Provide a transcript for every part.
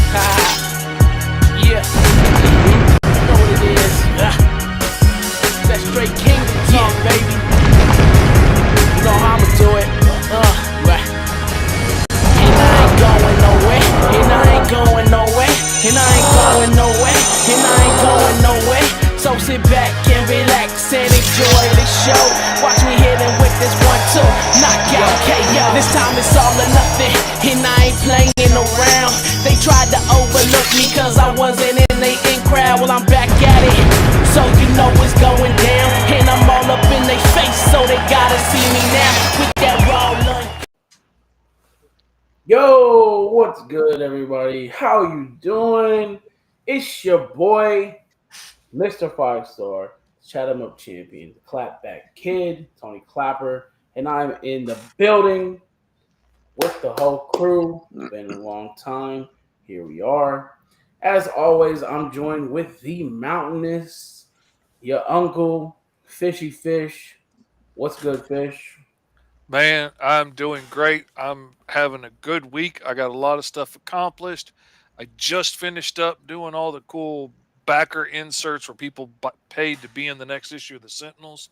Yeah. You know what it is. That straight kingdom talk, baby. You know how I'ma do it. Right. And I ain't going nowhere. And I ain't going nowhere. And I ain't going nowhere. And I ain't going nowhere. So sit back and relax and enjoy the show. Watch me hit him with this 1-2 knockout KO. This time it's all or nothing, and I ain't playing around. They tried to overlook me cause I wasn't in the in crowd. Well, I'm back at it, so you know it's going down. And I'm all up in their face, so they gotta see me now with that raw lunch. Yo, what's good, everybody? How you doing? It's your boy, Mr. Five Star, Chatham Up Champion, the Clapback Kid, Tony Clapper, and I'm in the building with the whole crew. It's been a long time. Here we are. As always, I'm joined with the Mountainous, your uncle, Fishy Fish. What's good, Fish? Man, I'm doing great. I'm having a good week. I got a lot of stuff accomplished. I just finished up doing all the cool backer inserts where people paid to be in the next issue of the Sentinels.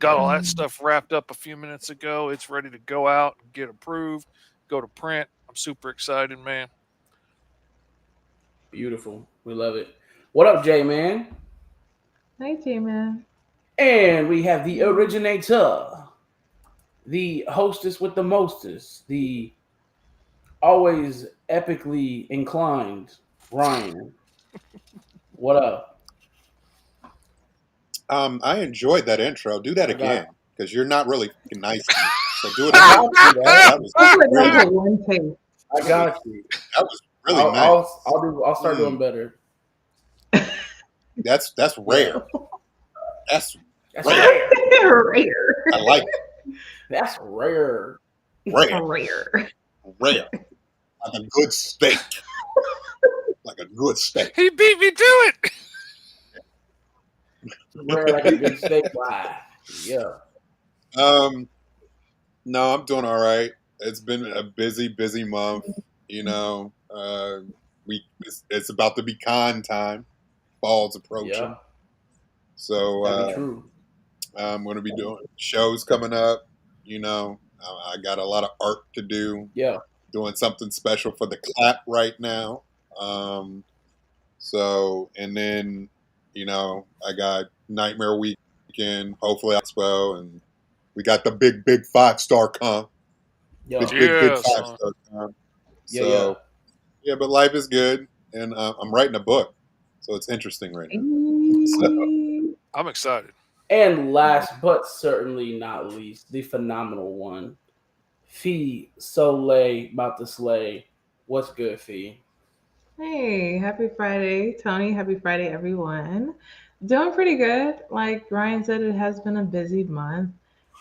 Got all that stuff wrapped up a few minutes ago. It's ready to go out and get approved, go to print. I'm super excited, man. Beautiful. We love it. What up, J Man? Hi, J-Man. And we have the originator, the hostess with the mostest, the always epically inclined Ryan. What up? I enjoyed that intro. Do that I got again because you're not really nice to me. So do it I again. got you, That, dog. that was Hopefully that really, was a one take. I got you. that was really I'll, nice. I'll start doing better. That's rare. That's That's rare. rare. Rare. I like it. That's rare. Rare, Rare. rare, like a good steak. Like a good steak. He beat me to it. Rare like a good steak. Wow. Yeah. No, I'm doing all right. It's been a busy month. You know, it's about to be con time. Fall's approaching, Yeah. so That'd be true. I'm going to be doing shows coming up. You know, I got a lot of art to do. Yeah. Doing something special for the clap right now. And then, you know, I got Nightmare Weekend, hopefully Expo, and we got the big 5-star con. Yeah. Big Yeah, 5-star con. Yeah. So, yeah, but life is good, and I'm writing a book, so it's interesting right now. So, I'm excited. And last but certainly not least, the phenomenal one, Fee Soleil about to slay. What's good, Fee? Hey, happy Friday, Tony. Happy Friday, everyone. Doing pretty good. Like Ryan said, it has been a busy month,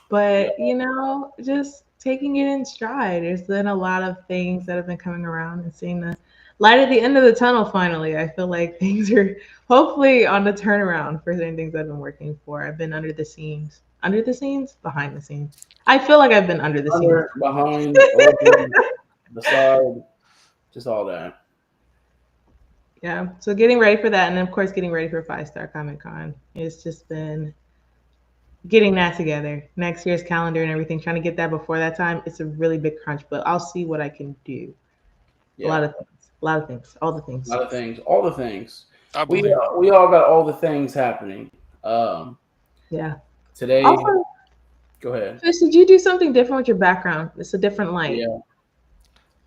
Yeah. but just taking it in stride. There's been a lot of things that have been coming around and seeing the light at the end of the tunnel finally. I feel like things are hopefully on the turnaround for certain things I've been working for. I've been under the scenes. Under the scenes? Behind the scenes. I feel like I've been under the scenes. Under, behind, over, beside, just all that. Yeah. So getting ready for that, and of course getting ready for Five Star Comic Con. It's just been getting that together. Next year's calendar and everything, trying to get that before that time. It's a really big crunch, but I'll see what I can do. Yeah. A lot of things. A lot of things. All the things. A lot of things. All the things. I We believe. we all got all the things happening. Yeah. Today, Also, go ahead. Fish, did you do something different with your background? It's a different light. Yeah.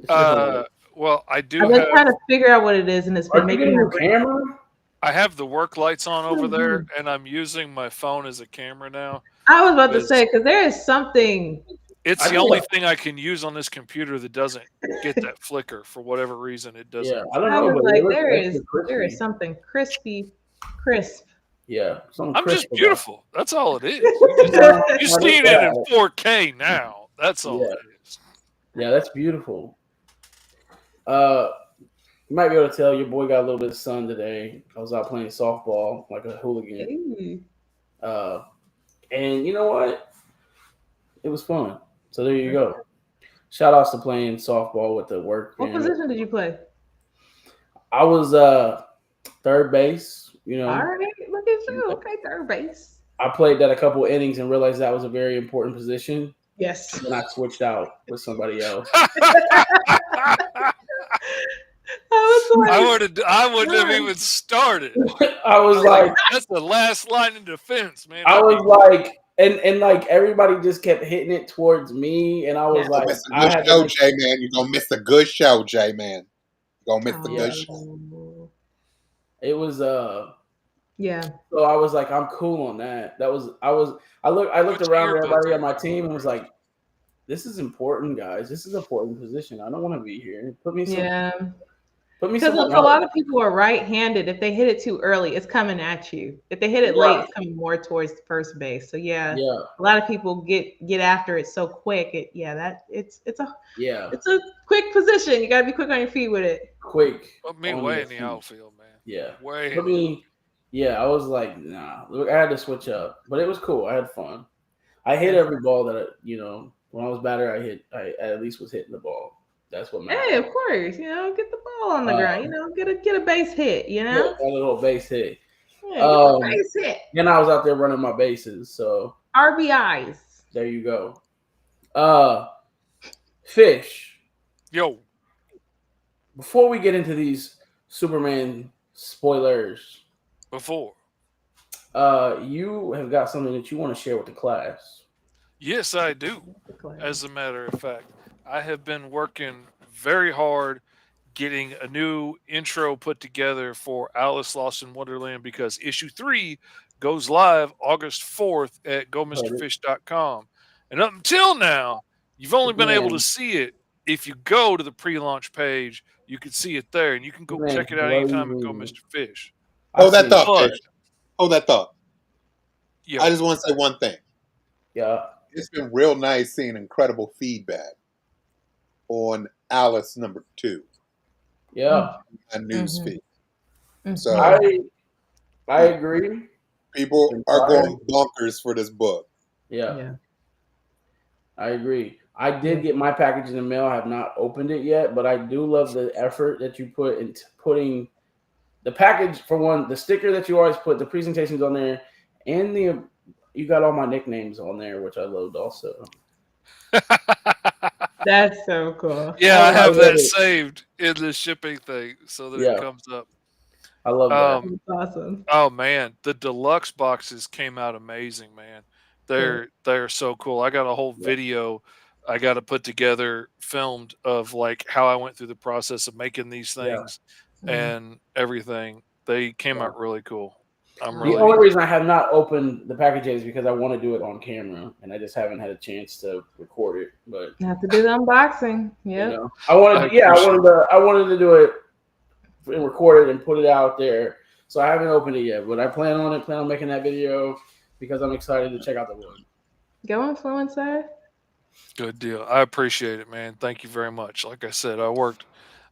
It's different. Well, I do I've been have. trying to figure out what it is, and it's Are been you making getting my a brain. camera? I have the work lights on over there, and I'm using my phone as a camera now. I was about to Because say, because there is something. it's I the think only I- thing I can use on this computer that doesn't get that flicker for whatever reason. It doesn't. Yeah, I don't I know, was but like, it looks there extra is crispy. something crisp. Yeah, something I'm crisp just about it. beautiful. That's all it is. You're Yeah, seeing it in 4K now. That's all Yeah. it is. yeah, that's beautiful. You might be able to tell your boy got a little bit of sun today. I was out playing softball like a hooligan. Hey. And you know what? It was fun. So there you go. Shout outs to playing softball with the work. What man. position did you play? I was third base. You know, All right, look at you. Okay, third base. I played that a couple innings and realized that was a very important position. Yes. Then I switched out with somebody else. I wouldn't have even started. I was like, that's the last line of defense, man. I was like, and like everybody just kept hitting it towards me, and I was like, I had to J man. You're gonna miss a good show, J man. You're gonna miss the good show. It was yeah. So I was like, I'm cool on that. I looked around at everybody on my team and was like, this is important, guys. This is an important position. I don't want to be here. Put me some. Because a lot of people are right-handed. If they hit it too early, it's coming at you. If they hit it late, it's coming more towards first base. So a lot of people get after it so quick. It's a quick position. You got to be quick on your feet with it. Quick. Put me way in the outfield, man. Yeah. Way. Put me. Yeah, I was like, nah. Look, I had to switch up, but it was cool. I had fun. I hit every ball that when I was batter, I at least was hitting the ball. That's what matters. Hey, of course, get the ball on the ground. Get a base hit. A little base hit. Yeah, base hit. Then I was out there running my bases. So RBIs. There you go. Fish. Yo. Before we get into these Superman spoilers, you have got something that you want to share with the class. Yes, I do. As a matter of fact, I have been working very hard getting a new intro put together for Alice Lost in Wonderland because issue 3 goes live August 4th at GoMrFish.com. And up until now, you've only been able to see it if you go to the pre-launch page. You can see it there, and you can go check it out anytime and Go Mr. Fish. Hold that thought, Fish. Hold that thought. Yeah. I just want to say one thing. Yeah. It's been real nice seeing incredible feedback on Alice number 2. Yeah. And newsfeed. So I agree. People are going bonkers for this book. Yeah. I agree. I did get my package in the mail. I have not opened it yet, but I do love the effort that you put into putting the package, for one, the sticker that you always put, the presentations on there, and you got all my nicknames on there, which I loved also. That's so cool. Yeah, I have that saved in the shipping thing so that it comes up. I love that. That's awesome. Oh man, the deluxe boxes came out amazing, man. They're so cool. I got a whole video I got to put together, filmed, of like how I went through the process of making these things and everything. They came out really cool. The only reason I have not opened the packages is because I want to do it on camera, and I just haven't had a chance to record it. But you have to do the unboxing. Yeah, I wanted to do it and record it and put it out there. So I haven't opened it yet, but I plan on making that video because I'm excited to check out the wood. Go influencer. Good deal. I appreciate it, man. Thank you very much. Like I said, I worked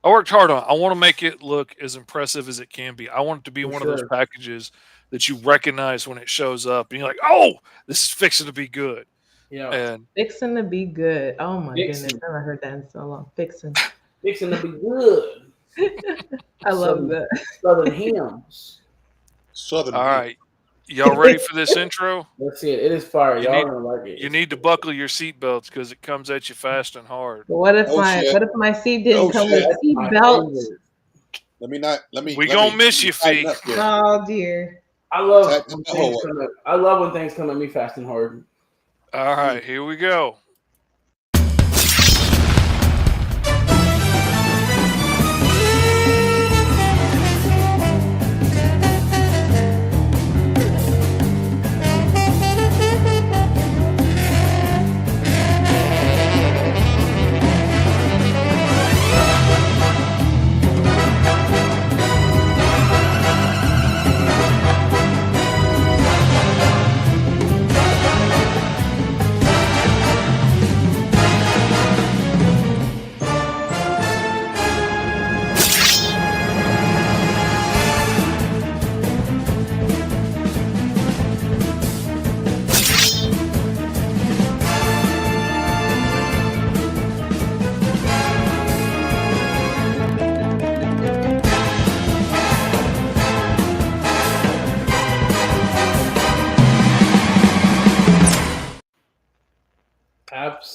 hard on it. I want to make it look as impressive as it can be. I want it to be one of those packages that you recognize when it shows up, and you're like, "Oh, this is fixing to be good." Yeah, and fixing to be good. Oh my goodness, never heard that in so long. Fixing to be good. I love that. Southern hymns. All right. Y'all ready for this intro? Let's see it. It is fire. Y'all gonna like it. You need to buckle your seatbelts because it comes at you fast and hard. But what if my seat didn't come with seat belts? We gonna miss you, Fee. Oh dear. I love when things come at me fast and hard. All right, here we go.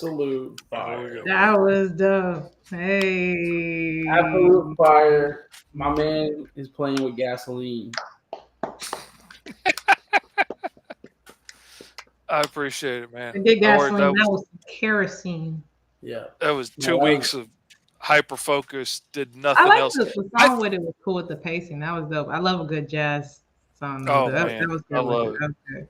absolute fire. That was dope. Hey. Absolute fire. My man is playing with gasoline. I appreciate it, man. I did I worked- gasoline. That was kerosene. Yeah. that was No, 2 that weeks of hyper focus. Did I nothing like else. the song with it was cool with the pacing. That was dope. I love a good jazz song. Oh, that, man. that was good. I love it. That was good.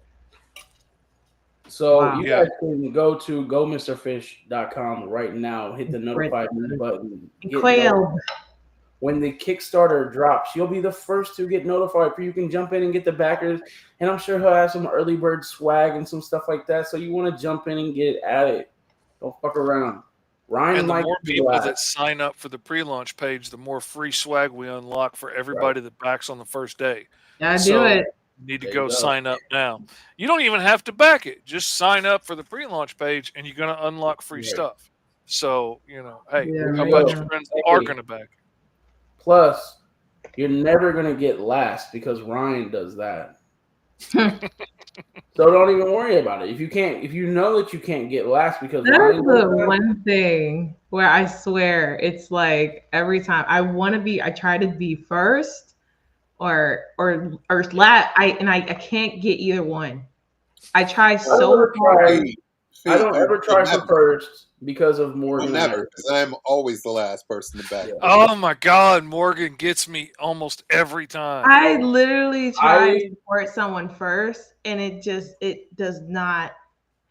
So Wow. you Yeah. guys can go to gomrfish.com right now. Hit the notify me button. Get Quail. when the Kickstarter drops, you'll be the first to get notified. You can jump in and get the backers, and I'm sure he'll have some early bird swag and some stuff like that. So you want to jump in and get at it. Don't fuck around. Ryan And the likes more to people laugh. that sign up for the pre-launch page, the more free swag we unlock for everybody that backs on the first day. Gotta So- do it. You need to There go you go. sign up now. You don't even have to back it. Just sign up for the pre-launch page, and you're going to unlock free Right. stuff. So, hey, Yeah, how right about now. your friends Hey. that are going to back it? Plus, you're never gonna get last because Ryan does that. So don't even worry about it. If you know that you can't get last because That Ryan is does the that, one thing where I swear it's like every time I try to be first or last. I can't get either one. I try so never hard. try- I don't ever try for first because of Morgan. and Never, because I'm always the last person to back. Yeah. Oh, my God. Morgan gets me almost every time. I literally try I- to support someone first, and it does not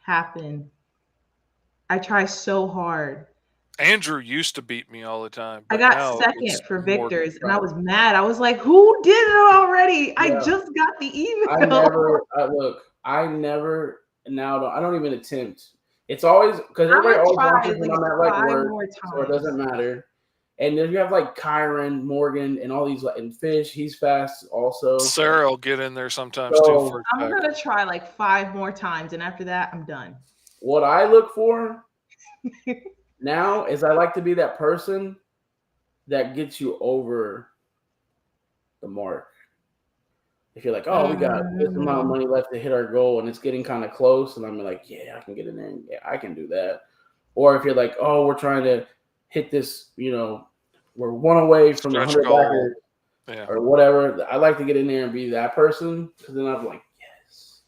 happen. I try so hard. Andrew used to beat me all the time. I but got now second it's for Morgan. Victor's, and I was mad. I was like, "Who did it already? I Yeah. just got the email." I never now. I don't even attempt. It's always because I'm everybody gonna always try watches at when least I'm at like 5 work, more so it doesn't times. matter. And then you have like Kyron, Morgan, and all these and Fish. He's fast also. Sarah will get in there sometimes So- too. For a I'm backer. gonna try like 5 more times, and after that, I'm done. What I look for now is I like to be that person that gets you over the mark. If you're like, oh, we got this amount of money left to hit our goal and it's getting kind of close, and I'm like, yeah, I can get in there and yeah, I can do that. Or if you're like, oh, we're trying to hit this, we're one away from the Stretch 100 goal. backers Yeah. or whatever. I like to get in there and be that person because then I'm like, yes,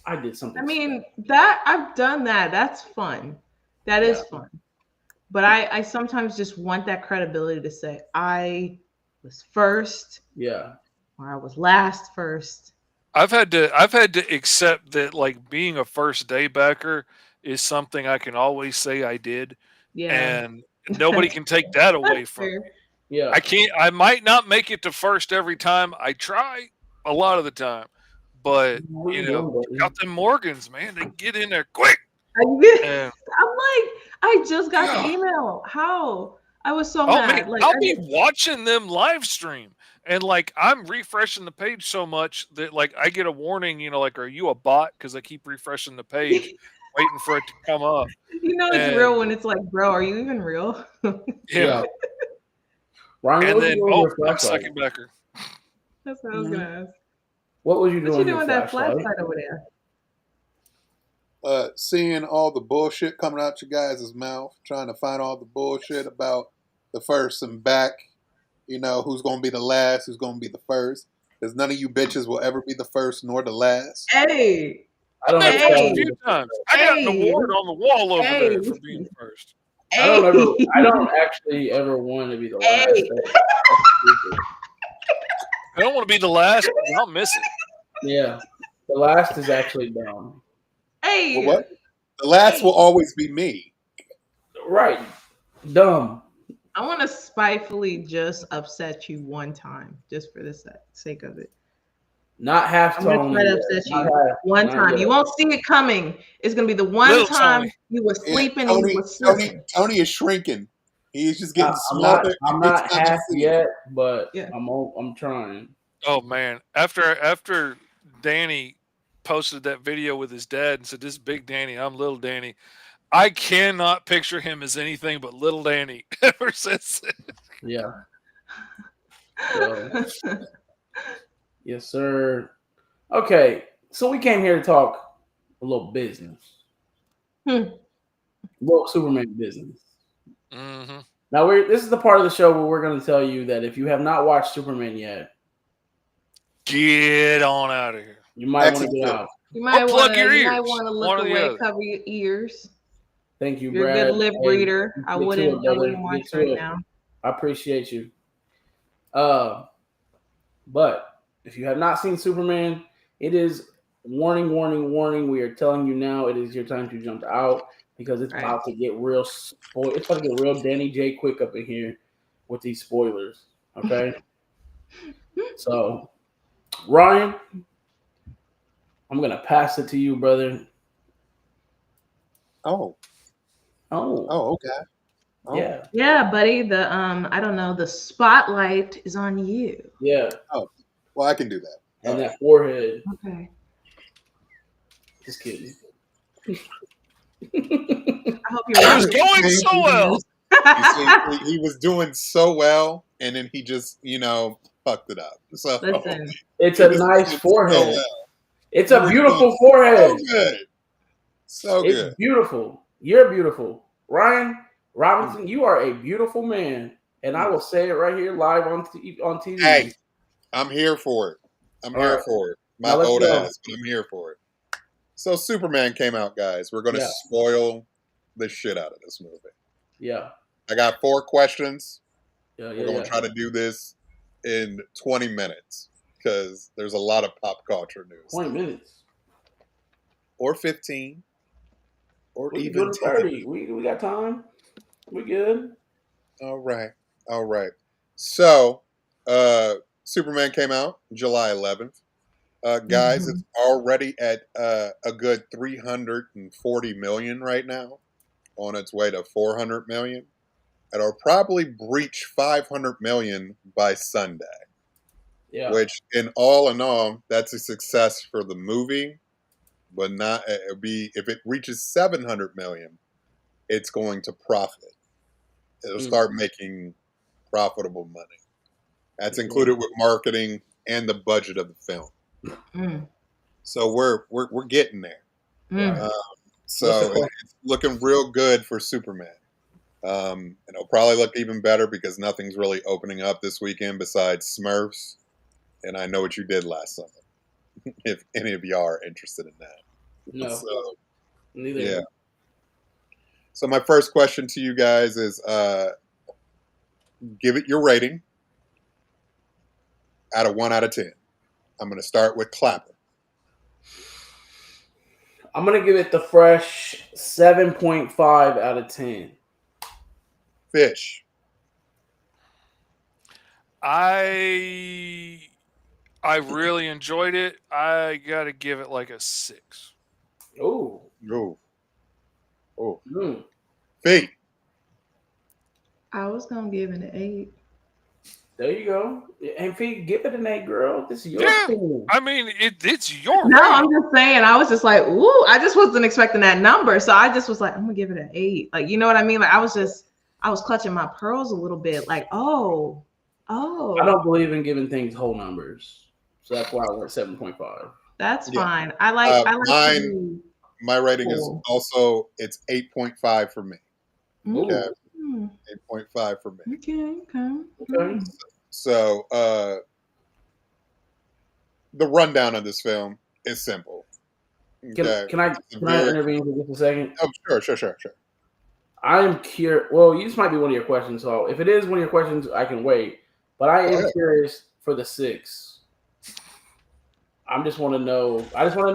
I did something. I mean, that I've done that. That's fun. That is fun. But I sometimes just want that credibility to say I was first yeah. or I was last first. I've had to accept that like being a first day backer is something I can always say I did, Yeah. and nobody can take that away That's from me. fair. Yeah. I might not make it to first every time. I try a lot of the time, but What are you doing, buddy? got them Morgans, man. They get in there quick. I'm And like, I just got the email. How? I was so oh mad. man, Like, I'll be watching them live stream, and like I'm refreshing the page so much that like I get a warning. Like, are you a bot? Because I keep refreshing the page, waiting for it to come up. it's and- real when it's like, bro, are you even real? Yeah. Ryan, And what was then you doing with your I'm flashlight? second backer. That's what I was gonna ask. What was you What doing you with doing your with that flashlight? flashlight over there? Seeing all the bullshit coming out your guys' mouth, trying to find all the bullshit about the first and back, who's going to be the last, who's going to be the first. Because none of you bitches will ever be the first nor the last. Hey, I don't I've ever been first tell a you few to- times. I got an Hey. award on the wall over Hey. there for being first. I don't hey. ever. I don't actually ever want to be the last. Hey. That's stupid. I don't want to be the last, but I'll miss it. Yeah, the last is actually dumb. Hey. Well, what? The last will always be me. Right, dumb. I want to spitefully just upset you one time, just for the sake of it. Not half I'm gonna tone. try to upset you one time. You won't see it coming. It's gonna be the one Little time Tony. you were Yeah, sleeping and you were slipping. Tony is shrinking. He's just getting I'm not. smaller. I'm every not time you half see him. yet, but Yeah. I'm trying. Oh man! After Danny posted that video with his dad and said, "This is Big Danny, I'm Little Danny," I cannot picture him as anything but Little Danny ever since. Yeah. So, yes, sir. Okay, so we came here to talk a little business. Hmm. Well, Superman business. Mm-hmm. Now this is the part of the show where we're going to tell you that if you have not watched Superman yet, Get on out of here. you might want to get out. You might plug want your to. You ears. might want to One look or the away, other. cover your ears. Thank you, You're a Brad. good lip Hey, reader. I get to wouldn't. it, I brother. wouldn't Get watch to right it. now. I appreciate you. But if you have not seen Superman, it is warning, warning, warning. We are telling you now, it is your time to jump out because it's Right. about to get real It's about to get real Danny J quick up in here with these spoilers. Okay. So, Ryan, I'm gonna pass it to you, brother. Oh, Oh, okay. Oh. yeah, Yeah, buddy. The I don't know. The spotlight is on you. yeah. Well, I can do that. And All that forehead. Okay. Just kidding. I hope you're. It was right. going so well. You see, he was doing so well, and then he just, fucked it up. So Listen. It's he a was nice doing forehead. So well. It's He a was beautiful doing forehead. So good. So It's good. beautiful. You're beautiful. Ryan Robinson, you are a beautiful man. And I will say it right here live on TV. Hey, I'm here for it. I'm All here right. for it. My Now let's old go. ass, but I'm here for it. So Superman came out, guys. We're going to Yeah. spoil the shit out of this movie. Yeah. I got 4 questions. Yeah. We're going to try to do this in 20 minutes because there's a lot of pop culture news. 20 minutes. Or 15. Or We can even do it 10. 30. We got time. We good. All right. All right. So, Superman came out July 11th. Guys, it's already at a good 340 million right now, on its way to 400 million. It'll probably breach 500 million by Sunday. Yeah. Which, in all, that's a success for the movie. But not it'll be if it reaches 700 million, it's going to profit. It'll start making profitable money. That's included with marketing and the budget of the film. So we're getting there. Right. So it's looking real good for Superman. And it'll probably look even better because nothing's really opening up this weekend besides Smurfs. And I know what you did last summer. If any of y'all are interested in that. No. So, Neither. yeah. So my first question to you guys is give it your rating out of 1 out of 10. I'm going to start with Clapper. I'm going to give it the fresh 7.5 out of 10. Fish. I really enjoyed it. I got to give it like a 6. Oh. Ooh. Oh. Mm. Fate. I was gonna give it an 8. There you go. And Fee, give it an 8, girl. This is your thing. I mean, it's your No, rating. I'm just saying. I was just like, ooh. I just wasn't expecting that number, so I just was like, I'm gonna give it an 8. Like, you know what I mean? Like, I was clutching my pearls a little bit. Like, oh. I don't believe in giving things whole numbers, so that's why I went 7.5. That's Yeah. fine. I like mine. My rating is also it's 8.5 for me. Okay. 8.5 for me. Okay. So the rundown of this film is simple. Okay. Can I intervene for just a second? Oh, sure. I'm curious. Well, this might be one of your questions. So if it is one of your questions, I can wait. But I am curious for the 6. I just want to know. I want to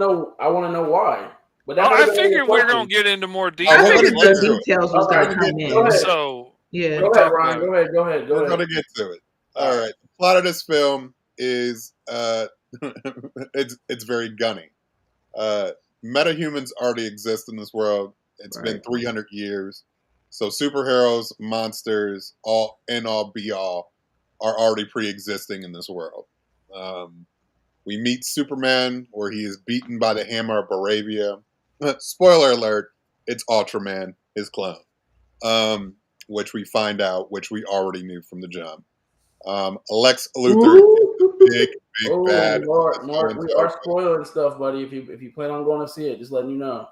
know why. But I figured we're gonna get into more detail. I figured the details was gonna come in. So yeah, go ahead, Ryan. Go ahead. We're gonna get to it. All right. The plot of this film is it's very gunny. Metahumans already exist in this world. It's been 300 years. So superheroes, monsters, all be all, are already pre-existing in this world. We meet Superman, where he is beaten by the hammer of Baravia. Spoiler alert, it's Ultraman, his clone. Which we find out, which we already knew from the jump. Lex Luthor, big bad. Mark, we are spoiling stuff, buddy. If you plan on going to see it, just letting you know.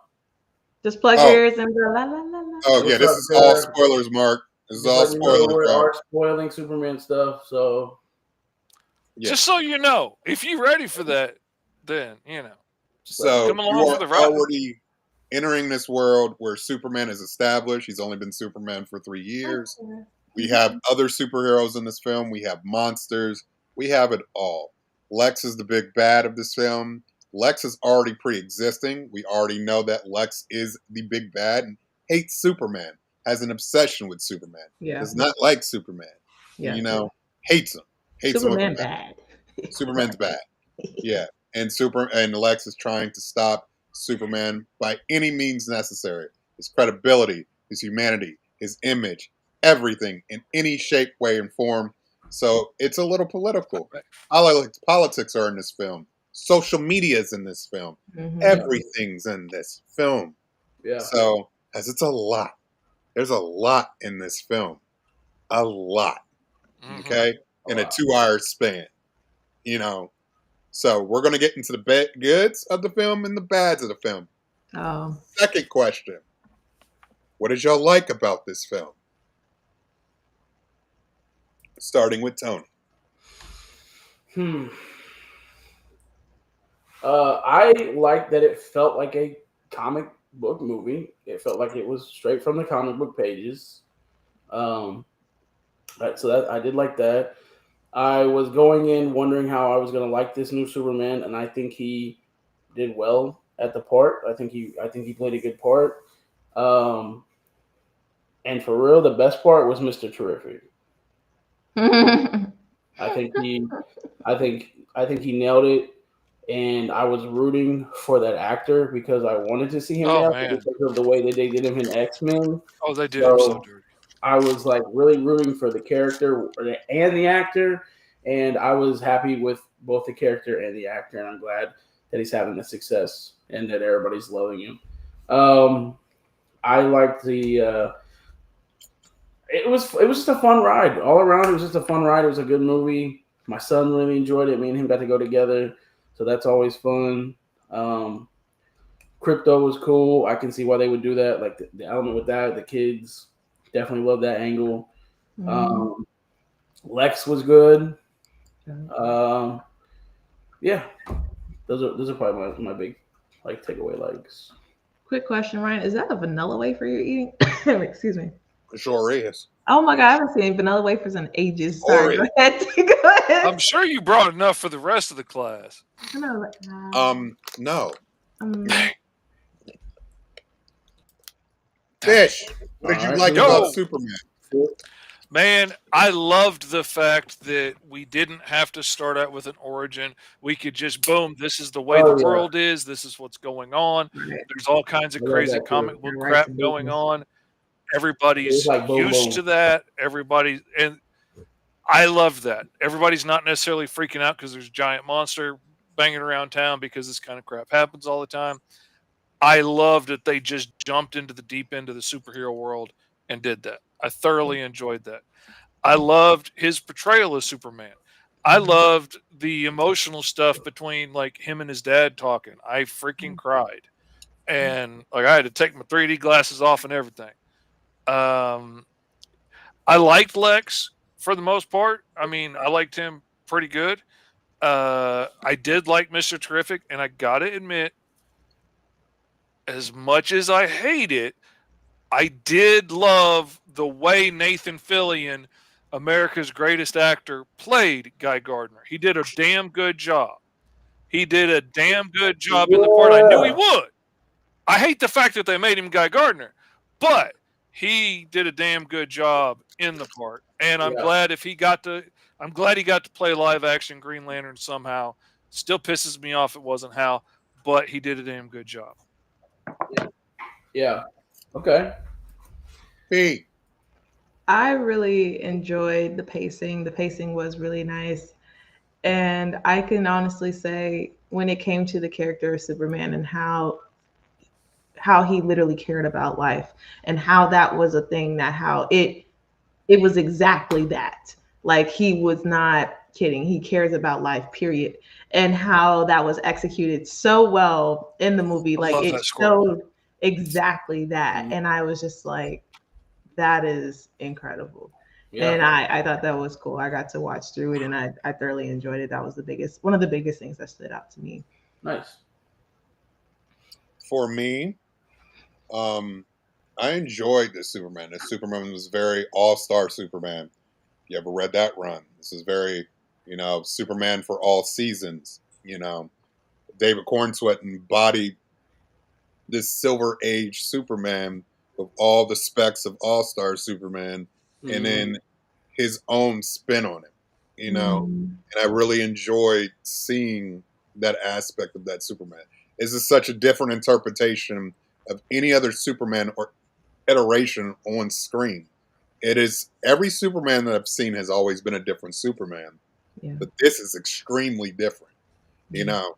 Just plug your Oh, ears and go la la la la. oh yeah, What's this up, is all Derek? spoilers, Mark. This is Just all let me know spoilers, we bro. are spoiling Superman stuff. So Yeah. Just so you know, if you're ready for that, then So come you along for are the ride. already entering this world where Superman is established. He's only been Superman for 3 years. We have other superheroes in this film. We have monsters. We have it all. Lex is the big bad of this film. Lex is already pre-existing. We already know that Lex is the big bad and hates Superman, has an obsession with Superman, Yeah. does not like Superman. Yeah. Hates him. Hates him with a Superman passion. bad. Superman's bad. Yeah. And Lex is trying to stop Superman by any means necessary. His credibility, his humanity, his image, everything in any shape, way, and form. So it's a little political. Politics are in this film. Social media is in this film. Mhm. Everything's in this film. yeah, So, as it's a lot. There's a lot in this film. A lot. Mhm. Okay? In a lot. 2-hour span. So we're going to get into the goods of the film and the bads of the film. Oh. Second question. What did y'all like about this film? Starting with Tony. I like that it felt like a comic book movie. It felt like it was straight from the comic book pages. So that I did like that. I was going in wondering how I was going to like this new Superman, and I think he did well at the part. I think he played a good part. And for real, the best part was Mr. Terrific. I think he nailed it, and I was rooting for that actor because I wanted to see him Oh, nail man. it because of the way that they did him in X-Men. Oh, they did him so dirty. I was like really rooting for the character and the actor, and I was happy with both the character and the actor, and I'm glad that he's having the success and that everybody's loving him. I liked the. It was just a fun ride all around. It was just a fun ride. It was a good movie. My son really enjoyed it. Me and him got to go together, so that's always fun. Crypto was cool. I can see why they would do that. Like the element with that, the kids definitely love that angle. Lex was good. Yeah, those are probably my big takeaway likes. Quick question, Ryan. Is that a vanilla wafer you're eating? Excuse me. It sure is. Oh my god, I haven't seen vanilla wafers in ages. Sorry, Sorry. go ahead. Go ahead. I'm sure you brought enough for the rest of the class. I know, No. um, Fish. What did you Alright, like Yo. about Superman? Man, I loved the fact that we didn't have to start out with an origin. We could just boom, this is the way the world is, this is what's going on. right. There's all kinds of I love crazy that too. comic book Yeah, right crap to going business. on. Everybody's It's like boom, used boom. to that. And I love that. Everybody's not necessarily freaking out because there's a giant monster banging around town because this kind of crap happens all the time. I loved that they just jumped into the deep end of the superhero world and did that. I thoroughly enjoyed that. I loved his portrayal of Superman. I loved the emotional stuff between like him and his dad talking. I freaking cried. And like I had to take my 3D glasses off and everything. I liked Lex for the most part. I mean, I liked him pretty good. I did like Mr. Terrific, and I gotta admit, as much as I hate it, I did love the way Nathan Fillion, America's greatest actor, played Guy Gardner. He did a damn good job. He did a damn good job in the part. I knew he would. I hate the fact that they made him Guy Gardner, but he did a damn good job in the part. And I'm glad he got to play live action Green Lantern somehow. Still pisses me off it wasn't Hal, but he did a damn good job. Yeah. Okay. P. I really enjoyed the pacing. The pacing was really nice. And I can honestly say when it came to the character of Superman and how he literally cared about life and how that was a thing that how it was exactly that. Like he was not kidding. He cares about life, period. And how that was executed so well in the movie. I Like love it that score. exactly that. Mhm. And I was just like, that is incredible. Yeah. And I thought that was cool. I got to watch through it and I thoroughly enjoyed it. That was one of the biggest things that stood out to me. Nice. For me, I enjoyed this Superman. This Superman was very all-star Superman. You ever read that run? This is very, Superman for all seasons. David Cornsweet embodied this Silver Age Superman with all the specs of all-star Superman, and Mhm. then his own spin on it. Mm. And I really enjoyed seeing that aspect of that Superman. This is such a different interpretation of any other Superman or iteration on screen. It is every Superman that I've seen has always been a different Superman, Yeah. but this is extremely different. You Mm. know,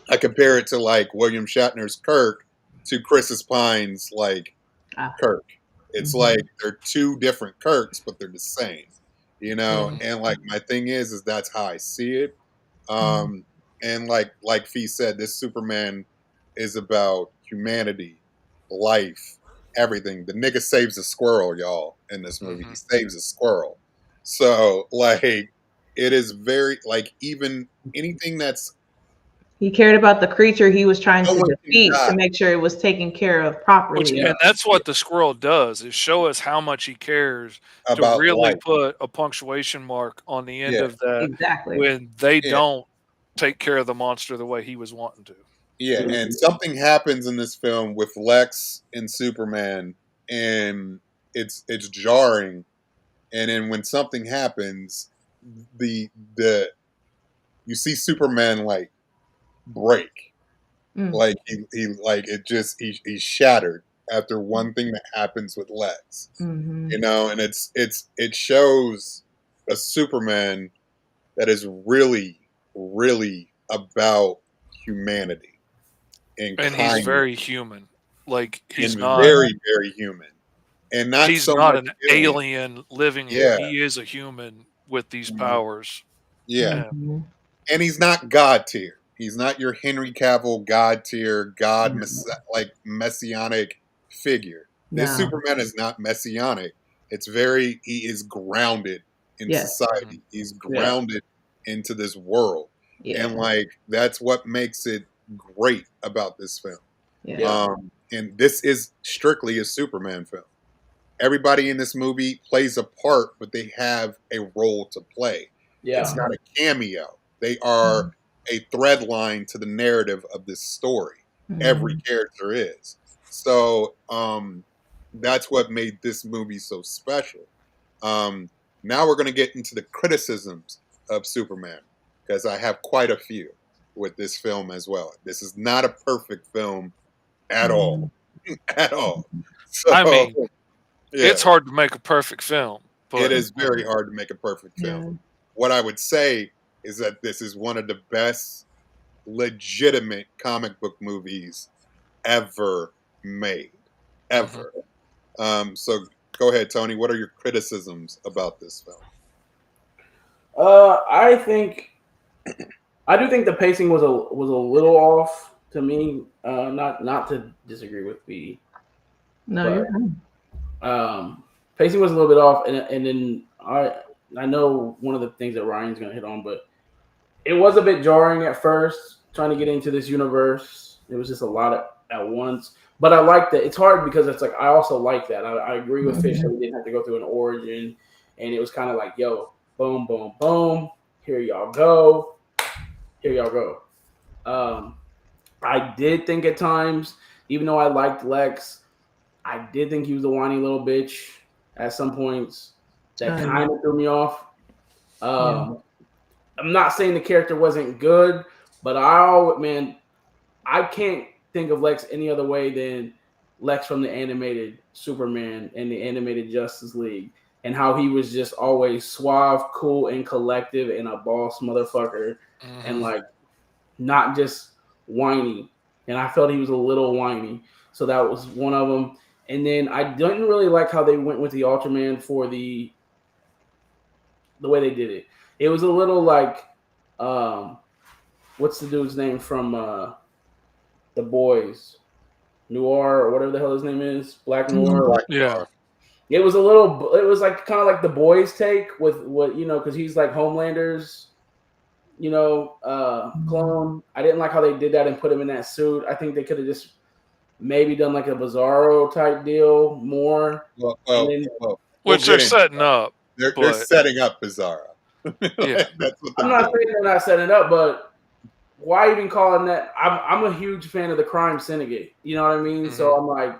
I compare it to like William Shatner's Kirk to Chris's Pine's like Ah. Kirk. It's Mhm. like they're two different Kirks, but they're the same. Yeah. And like my thing is that's how I see it. Mm. Um, and like Fee said, this Superman is about humanity, life, everything. The nigga saves a squirrel, y'all, in this movie. He Mhm. saves a squirrel. So like it is very like even anything that's He cared about the creature he was trying no to one can defeat die to make sure it was taken care of Which, properly. and Yeah. that's what the squirrel does, is show us how much he cares, to about really life. put a punctuation mark on the end Yeah. of that Exactly. when they Yeah. don't take care of the monster the way he was wanting to. Yeah, and Mhm. something happens in this film with Lex and Superman, and it's jarring. And then when something happens, the you see Superman like break, Mm. like he like it just he's shattered after one thing that happens with Lex, Mm-hmm. and it shows a Superman that is really really about humanity and And he's kindness very human. Like and very, very human, and not he's so not much an alien. alien living here. Yeah, He is a human with these Mhm. powers. yeah, And Mm-hmm. and he's not God tier. He's not your Henry Cavill God tier, No. like messianic figure. This No. Superman is not messianic. He is grounded in Yes. mhm. society. He's Yeah. grounded into this world, and Yeah. like that's what makes it great about this film. Yeah. Yeah. And this is strictly a Superman film. Everybody in this movie plays a part, but they have a role to play. It's Yeah. not a cameo. They are a thread line to the narrative of this story. Every Mm-hmm. character is. So that's what made this movie so special. Um, now we're going to get into the criticisms of Superman because I have quite a few with this film as well. This is not a perfect film at Mm-hmm. all, at all. I So mean, yeah, it's hard to make a perfect film, it but is very hard to make a perfect film. Yeah. What I would say is that this is one of the best legitimate comic book movies ever made. mhm. Ever. So go ahead, Tony. What are your criticisms about this film? I think I do think the pacing was a little off to me. Not to disagree with B, No, but you're fine. pacing was a little bit off, and then I know one of the things that Ryan's gonna hit on, but it was a bit jarring at first trying to get into this universe. It was just a lot at once. But I like that. It's hard because it's like I also like that. I agree with Fish that we didn't have to go through an origin, and it was kind of like, yo, boom, boom, boom. Here y'all go. Here y'all go. Um, I did think at times, even though I liked Lex, I did think he was a whiny little bitch at some points. That Oh, kind of threw me off. yeah. Um, I'm not saying the character wasn't good, but I can't think of Lex any other way than Lex from the animated Superman and the animated Justice League, and how he was just always suave, cool, and collective, and a boss motherfucker, and Mhm. like not just whiny. And I felt he was a little whiny, so that was one of them. And then I didn't really like how they went with the Ultraman for the way they did it. It was a little like what's the dude's name from the boys Noir or whatever the hell his name is, Black Noir. Black Yeah. Noir. It was a little. It was like kind of like the boys' take with what because he's like Homelander's, clone. I didn't like how they did that and put him in that suit. I think they could have just maybe done like a Bizarro type deal more. Well, And then, we'll Which get they're into setting that. up. They're but- setting up Bizarro. Yeah. That's what I'm they're not doing. saying they're not setting it up, but why even calling that? I'm a huge fan of the Crime Syndicate. You know what I mean? So I'm like,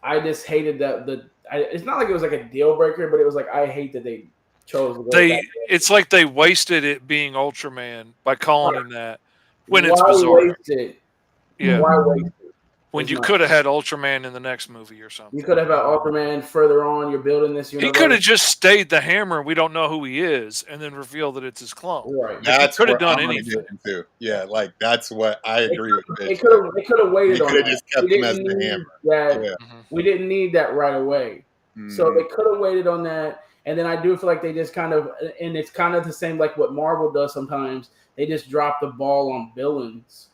I just hated that. It's not like it was like a deal breaker, but it was like I hate that they chose to go with that. It's like they wasted it being Ultraman by calling him that when it's Why bizarre. waste it? Yeah. Why waste it? When It's you not- could have had Ultraman in the next movie or something. You could have had Ultraman further on. You're building this He universe. could have just stayed the Hammer and we don't know who he is and then reveal that it's his clone. Right. Like, That's he could have where done I'm gonna anything. get into. Yeah, like that's what I agree with. They Bitch. could have waited You on could have that. just kept We him as didn't the need Hammer. that. Yeah. We didn't need that right away. So Mhm. they could have waited on that. And then I do feel like they just kind of, and it's kind of the same like what Marvel does sometimes. They just drop the ball on villains.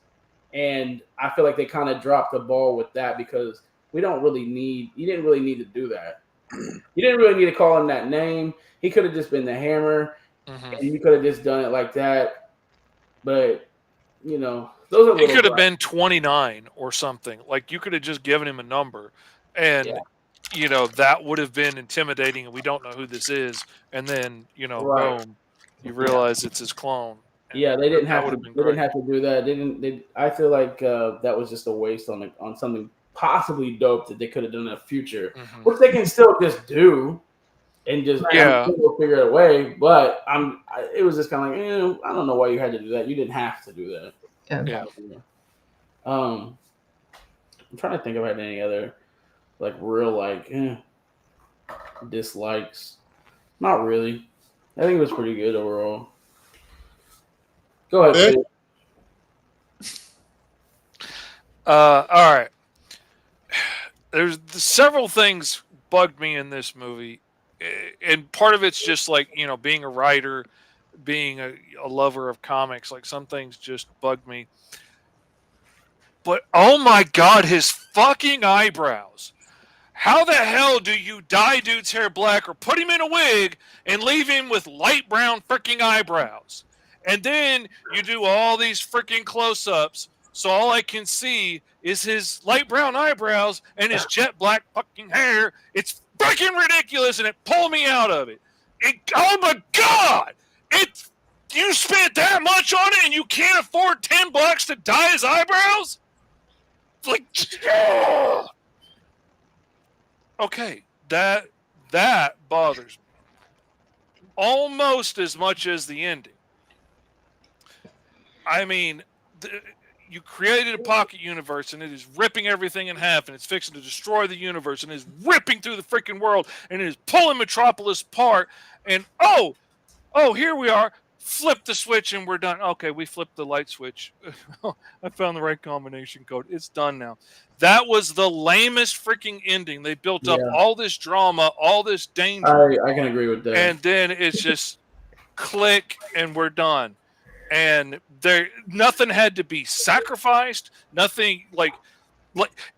And I feel like they kind of dropped the ball with that because you didn't really need to do that. You didn't really need to call him that name. He could have just been the Hammer, Mhm. and you could have just done it like that. But, those are He little could have gripes. been 29 or something. Like you could have just given him a number and that would have been intimidating and we don't know who this is. And then, Right. boom, you realize it's his clone. And Yeah, they didn't that have would to. have been They didn't great. have to do that. I feel like that was just a waste on something possibly dope that they could have done in the future, Mhm. which they can still just do, and just we'll figure it away. But it was just kind of like, I don't know why you had to do that. You didn't have to do that. Yeah. I'm trying to think about any other like real dislikes. Not really. I think it was pretty good overall. Go ahead, Sid. All right. There's several things bugged me in this movie, and part of it's just like being a writer, being a lover of comics. Like some things just bugged me. But oh my god, his fucking eyebrows! How the hell do you dye dude's hair black or put him in a wig and leave him with light brown freaking eyebrows? And then you do all these freaking close-ups, so all I can see is his light brown eyebrows and his jet black fucking hair. It's freaking ridiculous, and it pulled me out of it. Oh my god! You spent that much on it, and you can't afford $10 to dye his eyebrows? Like, okay, that bothers me almost as much as the ending. I mean, you created a pocket universe and it is ripping everything in half and it's fixing to destroy the universe and is ripping through the freaking world and it is pulling Metropolis apart. And oh, here we are. Flip the switch and we're done. Okay, we flipped the light switch. I found the right combination code. It's done now. That was the lamest freaking ending. They built up all this drama, all this danger. I can agree with that. And then it's just click and we're done. And nothing had to be sacrificed. Nothing like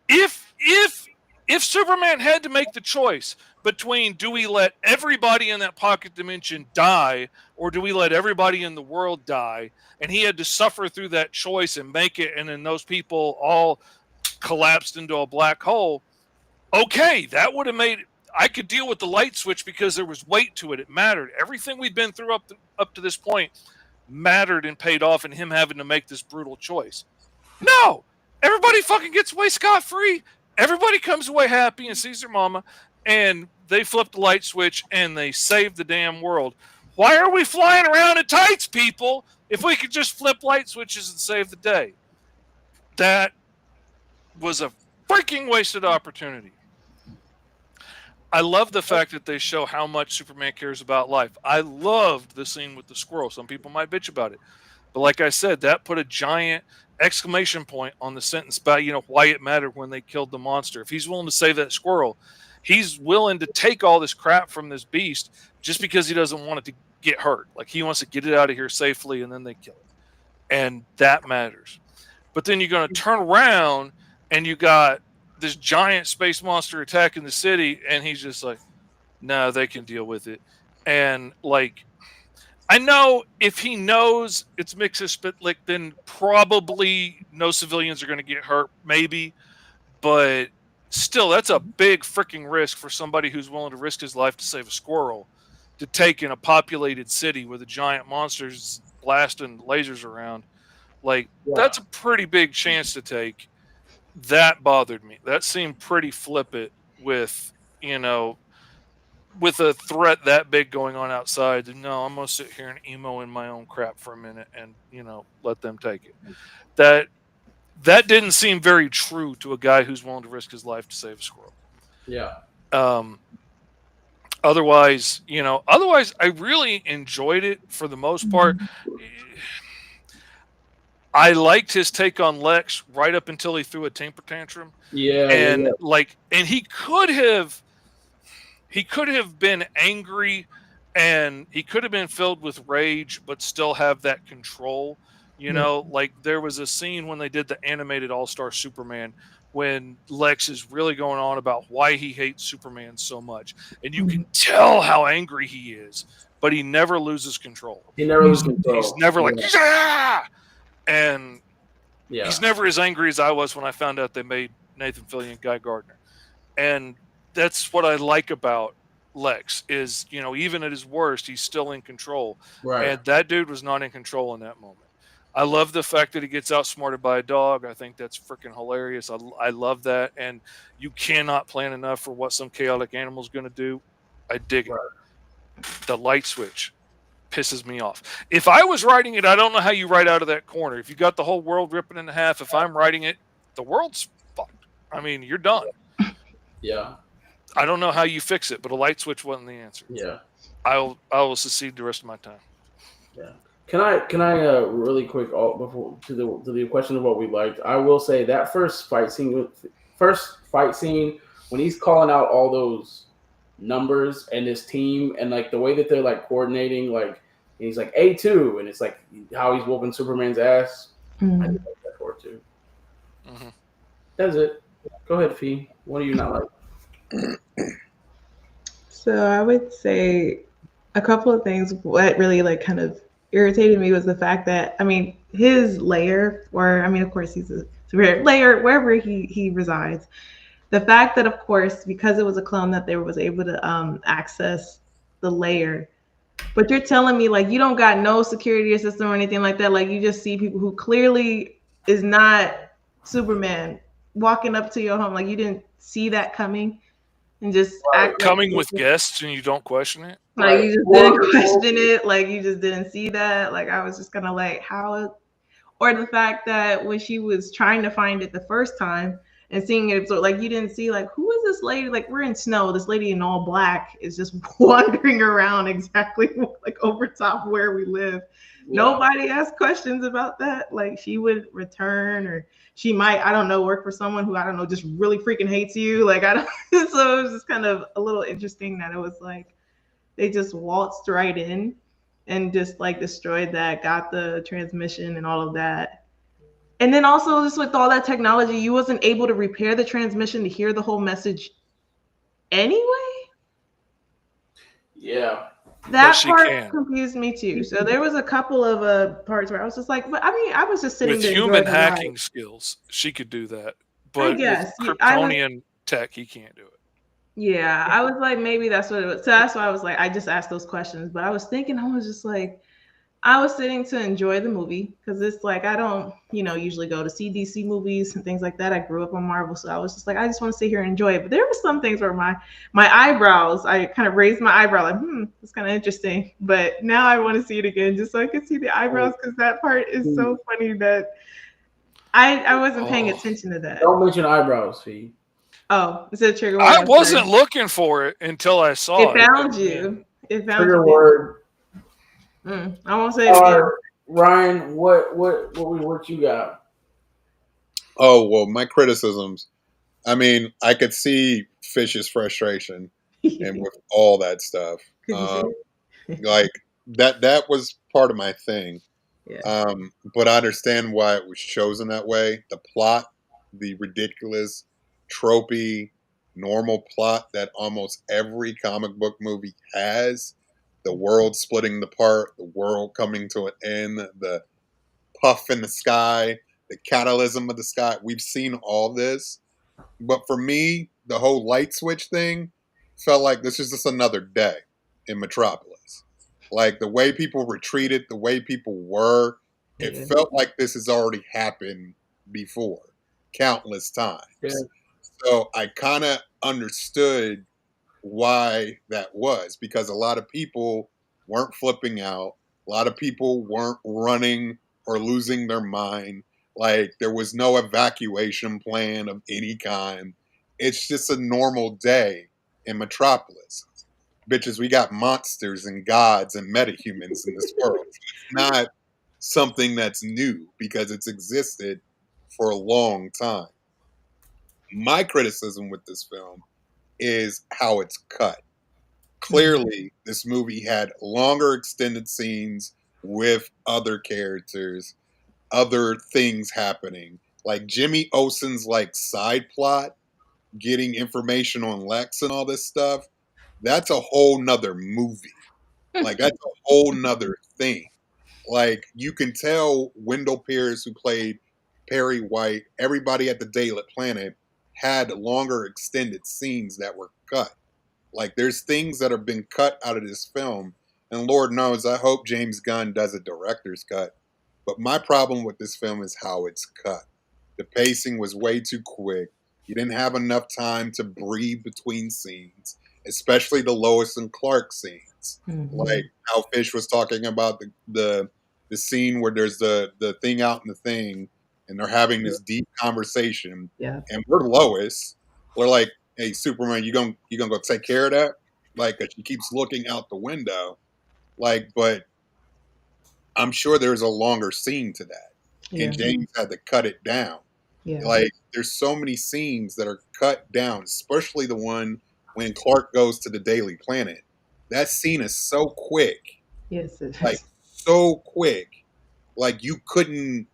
if Superman had to make the choice between do we let everybody in that pocket dimension die or do we let everybody in the world die, and he had to suffer through that choice and make it, and then those people all collapsed into a black hole, okay, that would have made I could deal with the light switch because there was weight to it. It mattered. Everything we've been through up to this point mattered and paid off, and him having to make this brutal choice. No! Everybody fucking gets away scot-free. Everybody comes away happy and sees their mama, and they flip the light switch and they save the damn world. Why are we flying around in tights, people, if we could just flip light switches and save the day? That was a freaking wasted opportunity. I love the fact that they show how much Superman cares about life. I loved the scene with the squirrel. Some people might bitch about it. But like I said, that put a giant exclamation point on the sentence about, why it mattered when they killed the monster. If he's willing to save that squirrel, he's willing to take all this crap from this beast just because he doesn't want it to get hurt. Like, he wants to get it out of here safely, and then they kill it. And that matters. But then you're going to turn around and you got this giant space monster attacking the city, and he's just like, no, they can deal with it. And like, I know if he knows it's Mixospitlik, then probably no civilians are going to get hurt, maybe. But still, that's a big freaking risk for somebody who's willing to risk his life to save a squirrel to take in a populated city where the giant monsters blasting lasers around. Like, Yeah. that's a pretty big chance to take. That bothered me. That seemed pretty flippant with, you know, with a threat that big going on outside. No, I'm gonna sit here and emo in my own crap for a minute and, you know, let them take it. That didn't seem very true to a guy who's willing to risk his life to save a squirrel. Yeah. Otherwise, I really enjoyed it for the most part. I liked his take on Lex right up until he threw a temper tantrum. Yeah. And yeah. and he could have been angry, and he could have been filled with rage, but still have that control. Like there was a scene when they did the animated All-Star Superman when Lex is really going on about why he hates Superman so much. And you can tell how angry he is, but he never loses control. He never loses control. He's never like, yeah! And yeah. he's never as angry as I was when I found out they made Nathan Fillion Guy Gardner. And that's what I like about Lex is, even at his worst, he's still in control. Right. And that dude was not in control in that moment. I love the fact that he gets outsmarted by a dog. I think that's freaking hilarious. I love that. And you cannot plan enough for what some chaotic animal is going to do. I dig it. The light switch pisses me off. If I was writing it, I don't know how you write out of that corner. If you got the whole world ripping in half, if I'm writing it, the world's fucked. I mean, you're done. Yeah. I don't know how you fix it, but a light switch wasn't the answer. Yeah. I will secede the rest of my time. Yeah. Can I really quick before to the question of what we liked? I will say that first fight scene when he's calling out all those numbers and his team and like the way that they're like coordinating, like and he's like A2 and it's like how he's whooping Superman's ass. I did like that for too. Mm-hmm. That's it. Go ahead, Fee. What do you not like? So I would say a couple of things. What really like kind of irritated me was the fact that, I mean, his lair, or I mean, of course, he's a rare lair wherever he resides. The fact that, of course, because it was a clone, that they was able to access the lair. But you're telling me like you don't got no security system or anything like that. Like you just see people who clearly is not Superman walking up to your home. Like you didn't see that coming. And just act coming like with guests and you don't question it. Like you just didn't question it. Like you just didn't see that. Like I was just kind of like how, or the fact that when she was trying to find it the first time and seeing it, so like you didn't see like who is this lady? Like we're in snow. This lady in all black is just wandering around exactly like over top where we live. Yeah. Nobody asked questions about that. Like she would return or she might, I don't know, work for someone who, I don't know, just really freaking hates you. Like, I don't, so it was just kind of a little interesting that it was like, they just waltzed right in and just like destroyed that, got the transmission and all of that. And then also just with all that technology, you wasn't able to repair the transmission to hear the whole message anyway? Yeah. That part confused me too. So there was a couple of parts where I was just like, but I mean, I was just sitting with there. With human hacking skills, she could do that. But with Kryptonian tech, he can't do it. Yeah, I was like, maybe that's what it was. So that's why I was like, I just asked those questions. But I was thinking, I was just like, I was sitting to enjoy the movie because it's like, I don't, usually go to see DC movies and things like that. I grew up on Marvel. So I was just like, I just want to sit here and enjoy it. But there were some things where my eyebrows, I kind of raised my eyebrow like, it's kind of interesting. But now I want to see it again just so I can see the eyebrows because that part is so funny that I wasn't paying attention to that. Don't mention eyebrows, Fee. Oh, is it a trigger word? I wasn't looking for it until I saw it. It found you. It found trigger you. Word. I won't say it again. Ryan, what you got? Oh, well, my criticisms. I mean, I could see Fish's frustration and with all that stuff. Like that was part of my thing. Yeah. But I understand why it was chosen that way. The plot, the ridiculous tropey, normal plot that almost every comic book movie has. The world splitting apart, the world coming to an end, the puff in the sky, the catalysm of the sky. We've seen all this. But for me, the whole light switch thing felt like this is just another day in Metropolis. Like the way people retreated, the way people were, it Yeah. felt like this has already happened before, countless times. Yeah. So I kind of understood why that was because a lot of people weren't flipping out. A lot of people weren't running or losing their mind. Like there was no evacuation plan of any kind. It's just a normal day in Metropolis. Bitches, we got monsters and gods and metahumans in this world. It's not something that's new because it's existed for a long time. My criticism with this film is how it's cut. Clearly, this movie had longer extended scenes with other characters, other things happening. Like Jimmy Olsen's like side plot, getting information on Lex and all this stuff, that's a whole nother movie. Like that's a whole nother thing. Like you can tell Wendell Pierce, who played Perry White, everybody at the Daily Planet had longer extended scenes that were cut. Like there's things that have been cut out of this film, and Lord knows I hope James Gunn does a director's cut. But my problem with this film is how it's cut. The pacing was way too quick. You didn't have enough time to breathe between scenes, especially the Lois and Clark scenes. Like how Fish was talking about the scene where there's the thing out in the thing, and they're having this deep conversation, Yeah. and we're Lois. We're like, "Hey, Superman, you gonna go take care of that?" Like, 'cause she keeps looking out the window. Like, but I'm sure there's a longer scene to that, Yeah. and James had to cut it down. Yeah. Like, there's so many scenes that are cut down, especially the one when Clark goes to the Daily Planet. That scene is so quick, Yes. It like is. so quick, like you couldn't,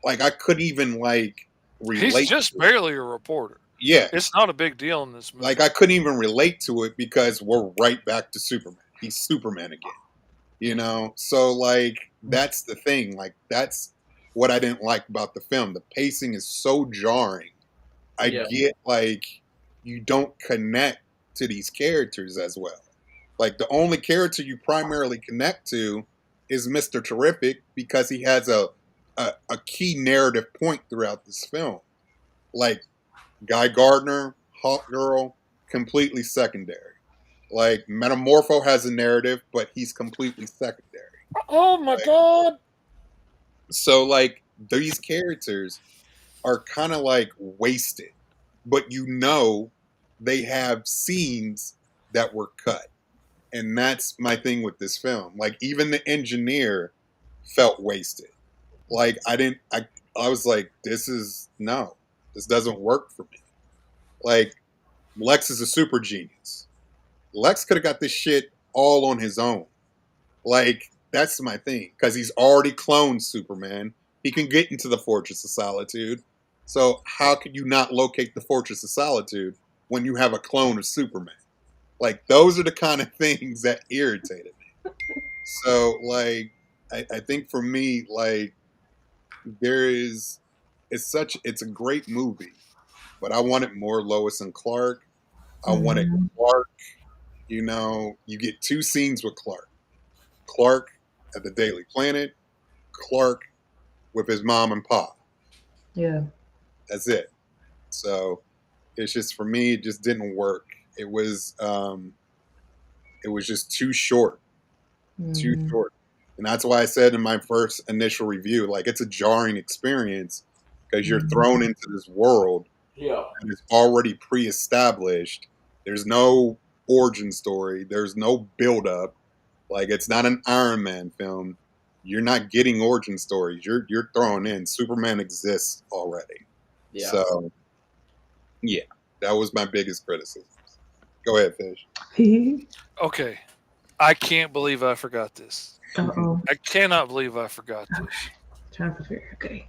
like I couldn't even like He's relate. just to it. barely a reporter. Yeah, It's not a big deal in this movie. like I couldn't even relate to it because we're right back to Superman. He's Superman again, you know. So like that's the thing. Like that's what I didn't like about the film. The pacing is so jarring. I Yeah. get like you don't connect to these characters as well. Like the only character you primarily connect to is Mr. Terrific because he has a key narrative point throughout this film. Like Guy Gardner, Hawk Girl, completely secondary. Like Metamorpho has a narrative, but he's completely secondary. Oh my Like, god! so like these characters are kind of like wasted, but you know they have scenes that were cut. And that's my thing with this film. Like even the engineer felt wasted. Like I was like, this doesn't work for me. Like Lex is a super genius. Lex could have got this shit all on his own. Like that's my thing because he's already cloned Superman. He can get into the Fortress of Solitude. So how could you not locate the Fortress of Solitude when you have a clone of Superman? Like those are the kind of things that irritated me. So like I think for me, like it's a great movie, but I wanted more Lois and Clark. I wanted Clark, you know, you get two scenes with Clark. Clark at the Daily Planet, Clark with his mom and pop. Yeah. That's it. So it's just for me, it just didn't work. It was just too short. Too short. And that's why I said in my first initial review, like it's a jarring experience because you're thrown into this world Yeah. and it's already pre-established. There's no origin story. There's no build-up. Like it's not an Iron Man film. You're not getting origin stories. You're thrown in. Superman exists already. Yeah. So yeah, that was my biggest criticism. Go ahead, Fish. Okay, I can't believe I forgot this. Uh-oh. I cannot believe I forgot this. Trying to figure. Okay.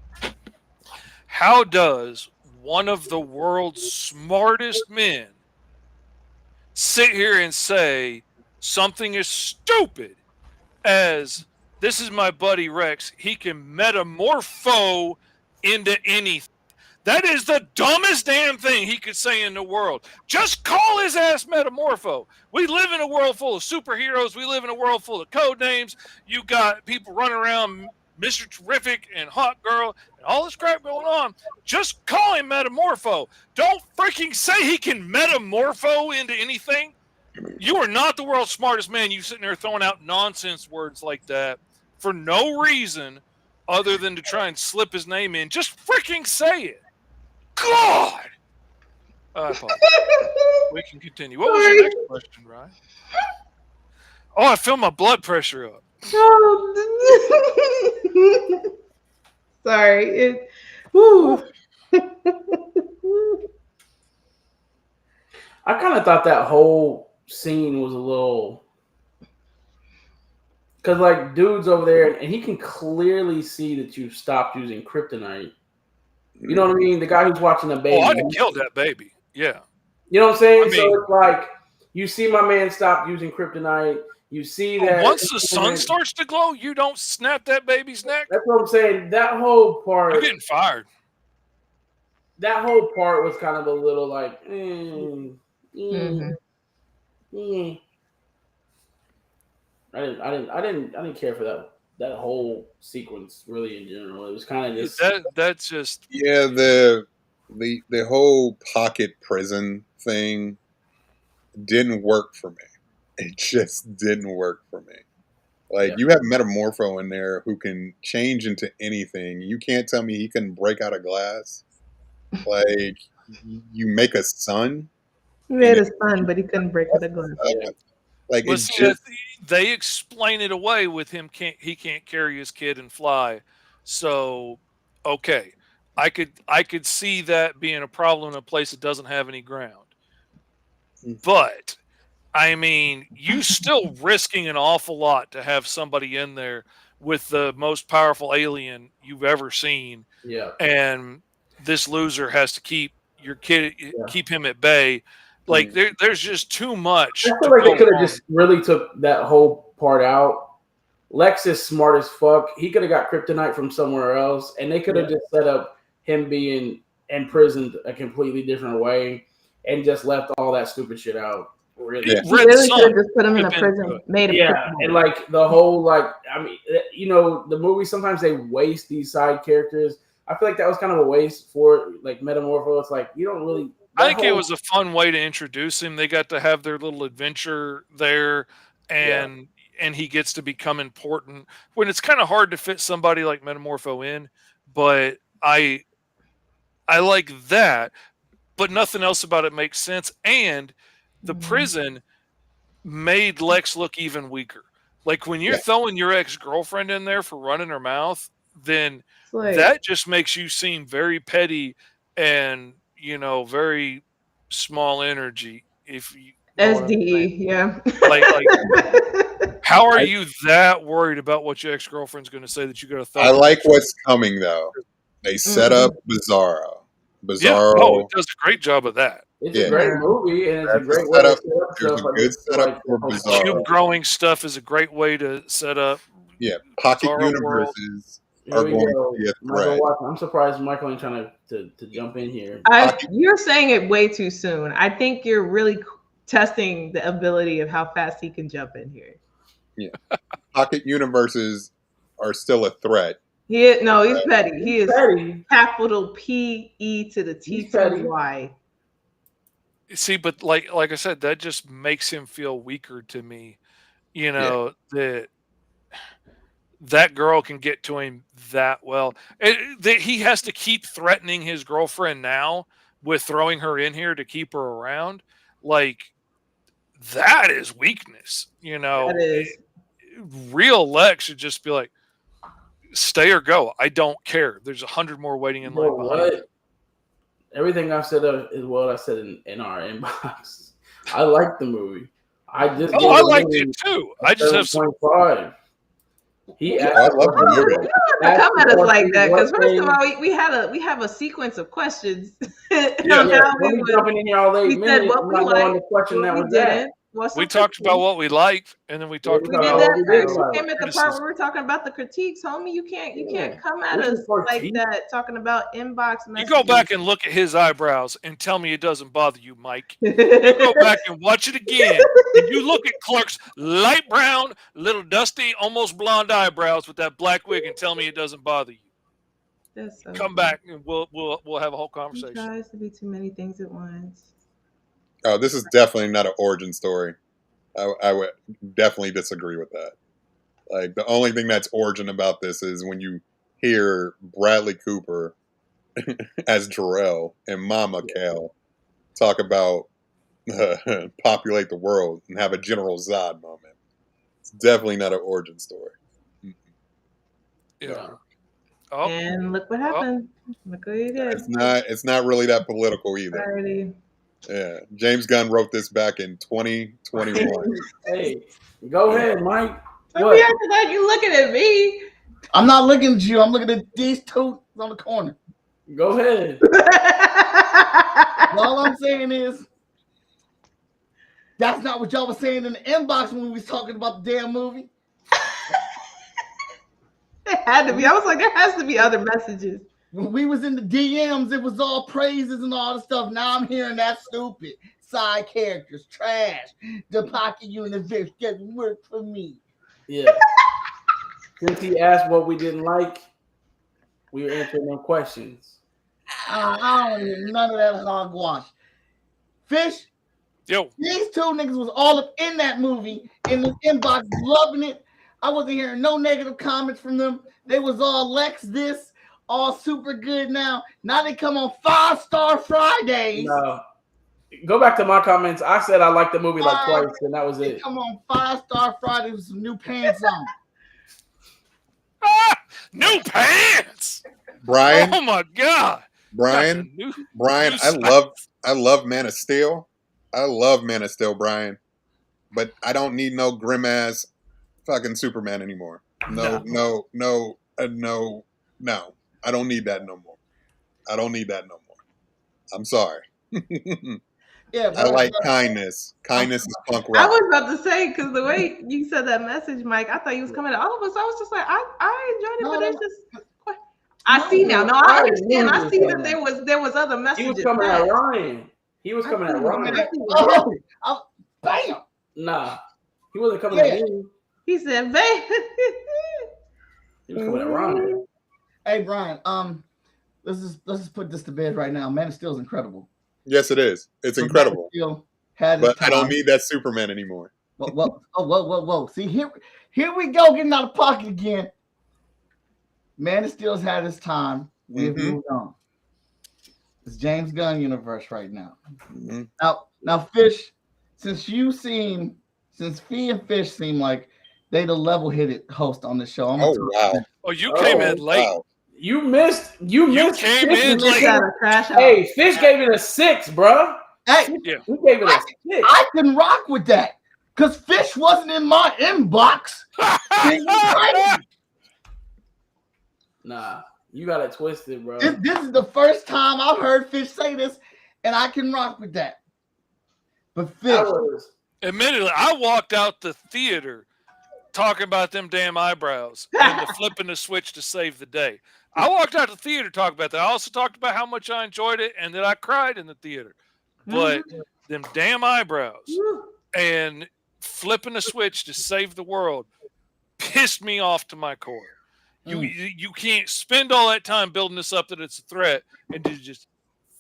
How does one of the world's smartest men sit here and say something as stupid as, this is my buddy Rex, he can metamorpho into anything. That is the dumbest damn thing he could say in the world. Just call his ass Metamorpho. We live in a world full of superheroes. We live in a world full of code names. You got people running around Mr. Terrific and Hot Girl and all this crap going on. Just call him Metamorpho. Don't freaking say he can metamorpho into anything. You are not the world's smartest man. You sitting there throwing out nonsense words like that for no reason other than to try and slip his name in. Just freaking say it. God! I apologize. We can continue. What was your next question, Ryan? Oh, I feel my blood pressure up. Oh. Sorry. Whew. I kind of thought that whole scene was a little, because like dude's over there and he can clearly see that you've stopped using kryptonite. You know what I mean? The guy who's watching the baby. Oh, I'd have killed that baby. Yeah. You know what I'm saying? I mean, so it's like you see my man stop using kryptonite. You see that once the sun starts to glow, you don't snap that baby's neck. That's what I'm saying. That whole part. You're getting fired. That whole part was kind of a little like, I didn't care for that whole sequence really in general. It was kind of just that's just the whole pocket prison thing didn't work for me. It just didn't work for me. Like you have Metamorpho in there who can change into anything. You can't tell me he can break out of glass. Like you make a sun. He made a sun, but he couldn't break out of glass. Like they explain it away with him. He can't carry his kid and fly. So okay, I could see that being a problem in a place that doesn't have any ground. But I mean, you still risking an awful lot to have somebody in there with the most powerful alien you've ever seen. Yeah. And this loser has to keep your kid, keep him at bay. Like there's just too much. I feel like they could have just really took that whole part out. Lex is smart as fuck. He could have got kryptonite from somewhere else, and they could have just set up him being imprisoned a completely different way and just left all that stupid shit out. Really, really could have just put him in a prison, made him. Yeah, and like the whole I mean, you know, the movie sometimes they waste these side characters. I feel like that was kind of a waste for like Metamorpho. It's like you don't really. I think it was a fun way to introduce him. They got to have their little adventure there, and he gets to become important. When it's kind of hard to fit somebody like Metamorpho in, but I like that. But nothing else about it makes sense. And the prison made Lex look even weaker. Like when you're throwing your ex-girlfriend in there for running her mouth, then that just makes you seem very petty and, you know, very small energy. If you SDE, like how are you that worried about what your ex-girlfriend's going to say that you got to throw? I like what's coming though. They set up Bizarro. It does a great job of that. It's a great movie, and it's a great way setup. to set up There's stuff. a good setup for Bizarro. Cube growing stuff is a great way to set up. Yeah, pocket Bizarro universes are going to be a threat. I'm surprised Michael ain't trying to jump in here. You're saying it way too soon. I think you're really testing the ability of how fast he can jump in here. Yeah, pocket universes are still a threat. He's petty. He is petty. Capital P-E to the T-T-Y. See, but like I said, that just makes him feel weaker to me. You know, that girl can get to him that well. He has to keep threatening his girlfriend now with throwing her in here to keep her around. Like, that is weakness. You know, that is. Real Lex should just be like, stay or go. I don't care. There's 100 more waiting in line behind you. Everything I've said is what I said in our inbox. I like the movie. I liked it too. I just have some. He I asked love the You movie. don't have to come at us like that, because first of all, we have a sequence of questions on Yeah, how don't we be would. jumping in here all 8 We said minutes what and we not knowing liked, the question what that we was didn't. asked. What's We some talked about critiques. what we liked, and then we talked we We about did talked what about that what we first. did We like. came at the part where we were talking about the critiques, homie. You can't come at This us is like critique. that, talking about inbox You messages. go back and look at his eyebrows and tell me it doesn't bother you, Mike. You go back and watch it again, and you look at Clark's light brown, little dusty, almost blonde eyebrows with that black wig, and tell me it doesn't bother you. That's so Come funny. back and we'll have a whole He conversation. tries to be too many things at once. Oh, this is definitely not an origin story. I would definitely disagree with that. Like, the only thing that's origin about this is when you hear Bradley Cooper as Jarrell and Mama Cal talk about populate the world and have a General Zod moment. It's definitely not an origin story. Yeah. Oh, And look what happened. Look what he did. It's not really that political either. Already. Yeah, James Gunn wrote this back in 2021. Hey, go ahead, Mike. Don't What? be acting like you looking at me. I'm not looking at you. I'm looking at these two on the corner. Go ahead. All I'm saying is that's not what y'all was saying in the inbox when we was talking about the damn movie. It had to be. I was like, there has to be other messages. When we was in the DMs, it was all praises and all the stuff. Now I'm hearing that stupid side characters, trash. The pocket universe doesn't work for me. Yeah. Since he asked what we didn't like, we were answering them questions. I don't hear none of that hogwash. Fish, yo, these two niggas was all up in that movie, in the inbox, loving it. I wasn't hearing no negative comments from them. They was all Lex this, all super good now. Now they come on 5-Star Fridays. No. Go back to my comments. I said I liked the movie like twice, and that was They it. come on 5-Star Fridays with some new pants on. new pants. Brian, Oh my God, Brian, new I love Man of Steel. I love Man of Steel, Brian. But I don't need no grim ass fucking Superman anymore. No. I don't need that no more. I don't need that no more. I'm sorry. Yeah, I like kindness. Kindness is punk I rock. was about to say, because the way you said that message, Mike, I thought you was coming at all of us. I was just like, I enjoyed it, No, but no, it's just. I see now. No, I understand. I see that there was other He messages. was coming at Ryan. He was coming at Ryan. Bam! Nah. He wasn't coming Yeah. at me. He said, "Babe." He was coming at Ryan. Hey Brian, let's just put this to bed right now. Man of Steel is incredible. Yes, it is. It's incredible. Man of Steel had its But I don't time. need that Superman anymore. Whoa. See, here we go, getting out of pocket again. Man of Steel's had his time. We've moved on. It's James Gunn universe right now. Mm-hmm. Now, Fish, since Fee and Fish seem like they the level-headed host on the show. Wow. Oh, you came in late. Wow. You missed. You came Fish in missed late. out. Hey, Fish gave it a 6, bro. Hey, Yeah. He gave it a 6. I can rock with that because Fish wasn't in my inbox. Nah, you got it twisted, bro. This is the first time I've heard Fish say this, and I can rock with that. But Fish, Admittedly, I walked out the theater talking about them damn eyebrows and the flipping the switch to save the day. I walked out the theater talking about that. I also talked about how much I enjoyed it and that I cried in the theater. But them damn eyebrows and flipping the switch to save the world pissed me off to my core. You can't spend all that time building this up that it's a threat and to just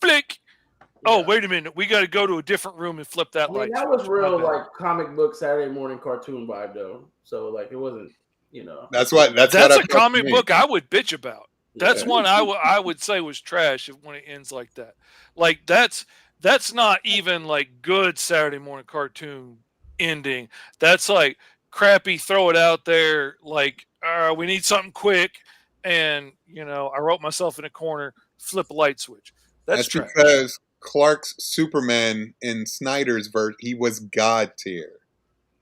flick. Oh, wait a minute. We got to go to a different room and flip that light. That was real, like, comic book Saturday morning cartoon vibe, though. So, like, it wasn't, That's a comic book I would bitch about. That's one I would say was trash when it ends like that. Like, that's not even, like, good Saturday morning cartoon ending. That's, like, crappy, throw it out there, like, we need something quick, and, I wrote myself in a corner, flip a light switch. That's trash. Because Clark's Superman in Snyder's verse, he was God tier.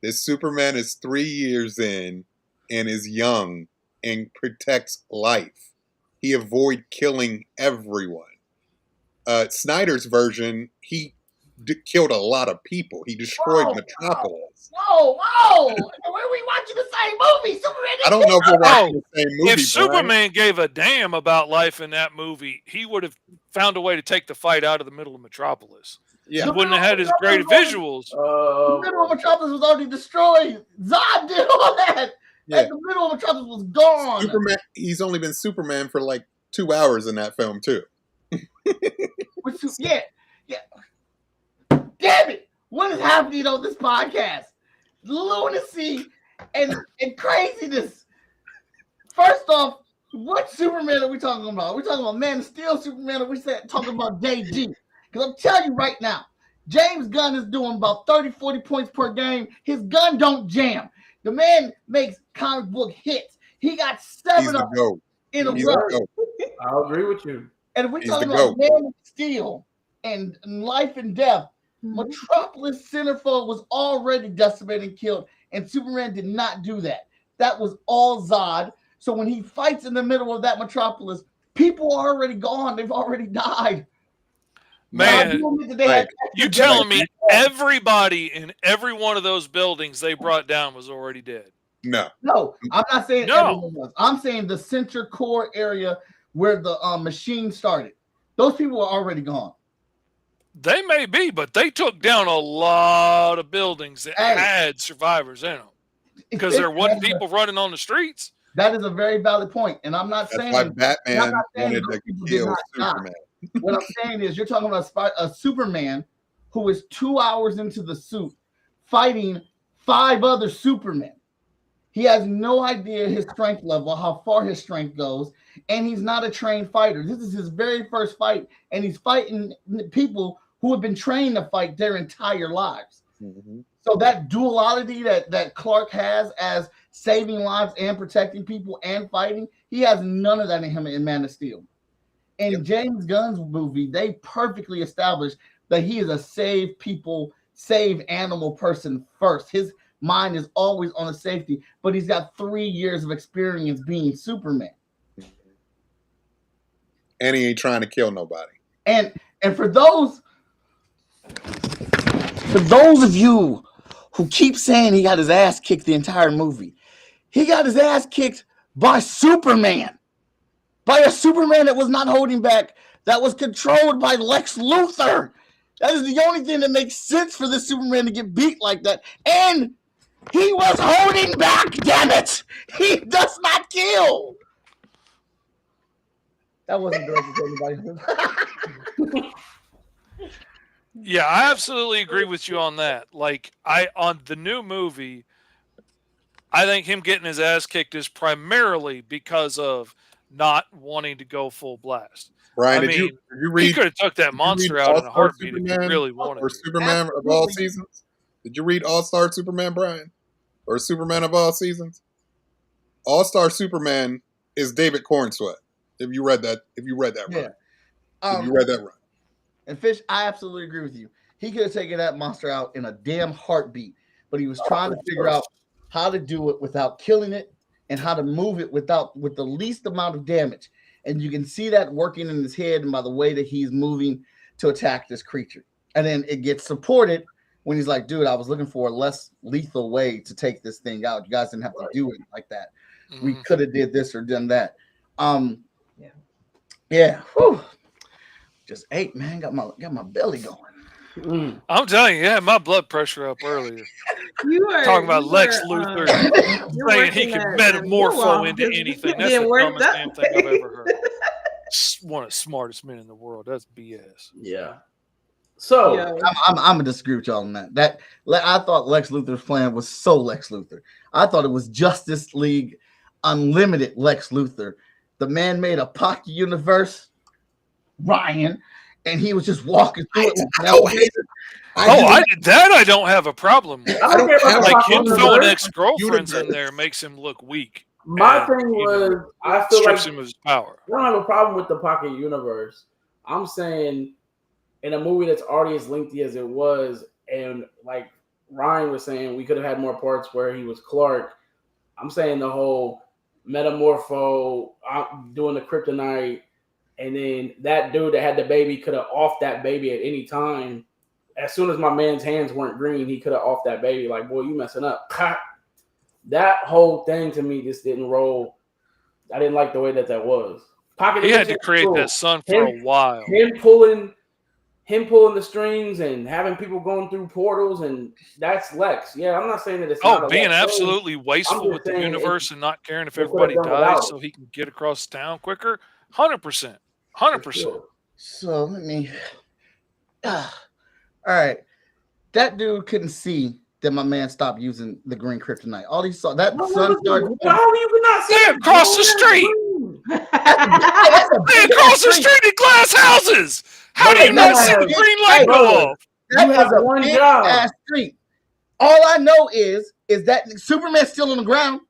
This Superman is 3 years in. and is young and protects life. He avoid killing everyone. Snyder's version, he killed a lot of people. He destroyed Metropolis. Whoa! Where we watching the same movie? Superman. I don't know if we're watching the same movie. If Superman gave a damn about life in that movie, he would have found a way to take the fight out of the middle of Metropolis. Yeah. He wouldn't have had as great visuals. The middle of Metropolis was already destroyed. Zod did all that. Yeah. And the middle of Metropolis was gone. Superman. He's only been Superman for like 2 hours in that film too. Yeah. Damn it! What is happening on this podcast? Lunacy and craziness. First off, what Superman are we talking about? Are we talking about Man of Steel Superman? Or are we talking about JG? Because I'm telling you right now, James Gunn is doing about 30, 40 points per game. His gun don't jam. The man makes comic book hits. He got 7 of them in a row. I'll agree with you. And if we're talking about Man of Steel and Life and Death, Metropolis Centerfold was already decimated and killed, and Superman did not do that. That was all Zod. So when he fights in the middle of that Metropolis, people are already gone. They've already died. Man, you telling me everybody in every one of those buildings they brought down was already dead? No, I'm not saying everyone was. I'm saying the center core area where the machine started. Those people are already gone. They may be, but they took down a lot of buildings that had survivors in them because there wasn't people running on the streets. That is a very valid point, and I'm not saying why Batman wanted to kill Superman. What I'm saying is, you're talking about a Superman who is 2 hours into the suit fighting 5 other Supermen. He has no idea his strength level, how far his strength goes, and he's not a trained fighter. This is his very first fight, and he's fighting people who have been trained to fight their entire lives. Mm-hmm. So that duality that Clark has as saving lives and protecting people and fighting, he has none of that in him in Man of Steel. In James Gunn's movie, they perfectly established that he is a save people, save animal person first. His mind is always on the safety, but he's got 3 years of experience being Superman. And he ain't trying to kill nobody. And for those of you who keep saying he got his ass kicked the entire movie, he got his ass kicked by Superman. By a Superman that was not holding back, that was controlled by Lex Luthor. That is the only thing that makes sense for this Superman to get beat like that. And he was holding back, damn it! He does not kill. That wasn't directed to anybody. Yeah, I absolutely agree with you on that. Like, on the new movie, I think him getting his ass kicked is primarily because of not wanting to go full blast. Brian, I did mean, you read? He could have took that monster out in a heartbeat if he really wanted or to. Superman of all seasons? Did you read All-Star Superman, Brian? Or Superman of all seasons? All-Star Superman is David Cornsweet. If you read that right. If you read that right. And Fish, I absolutely agree with you. He could have taken that monster out in a damn heartbeat, but he was trying to figure out how to do it without killing it and how to move it with the least amount of damage. And you can see that working in his head and by the way that he's moving to attack this creature. And then it gets supported when he's like, dude, I was looking for a less lethal way to take this thing out. You guys didn't have to do it like that. Mm-hmm. We could have did this or done that. Yeah. Whew. Just ate, man. Got my belly going. I'm telling you, my blood pressure up earlier. Talking about Lex Luthor saying he can metamorpho into anything. That's the dumbest damn thing I've ever heard. One of the smartest men in the world. That's BS. Yeah. So I'm gonna disagree with y'all on that. I thought Lex Luthor's plan was so Lex Luthor. I thought it was Justice League Unlimited Lex Luthor. The man made a pocket universe, Ryan, and he was just walking through it. I don't have a problem with. I don't care about like him throwing ex-girlfriends in there makes him look weak. My thing was, I feel like him of his power. I don't have a problem with the pocket universe. I'm saying in a movie that's already as lengthy as it was, and like Ryan was saying, we could have had more parts where he was Clark. I'm saying the whole metamorpho, doing the kryptonite, and then that dude that had the baby could have offed that baby at any time. As soon as my man's hands weren't green, he could have offed that baby. Like, boy, you messing up. That whole thing to me just didn't roll. I didn't like the way that was. He had to create that son for a while. Him pulling the strings and having people going through portals, and that's Lex. Yeah, I'm not saying that it's not being Lex absolutely wasteful with the universe and not caring if everybody dies so he can get across town quicker. 100%. 100%. So let me. All right, that dude couldn't see that my man stopped using the green kryptonite. All he saw that sun started. How you not see it across the street? They across the street in glass houses. How do you not see the green light go off? That is a one job. Ass street. All I know is that Superman's still on the ground.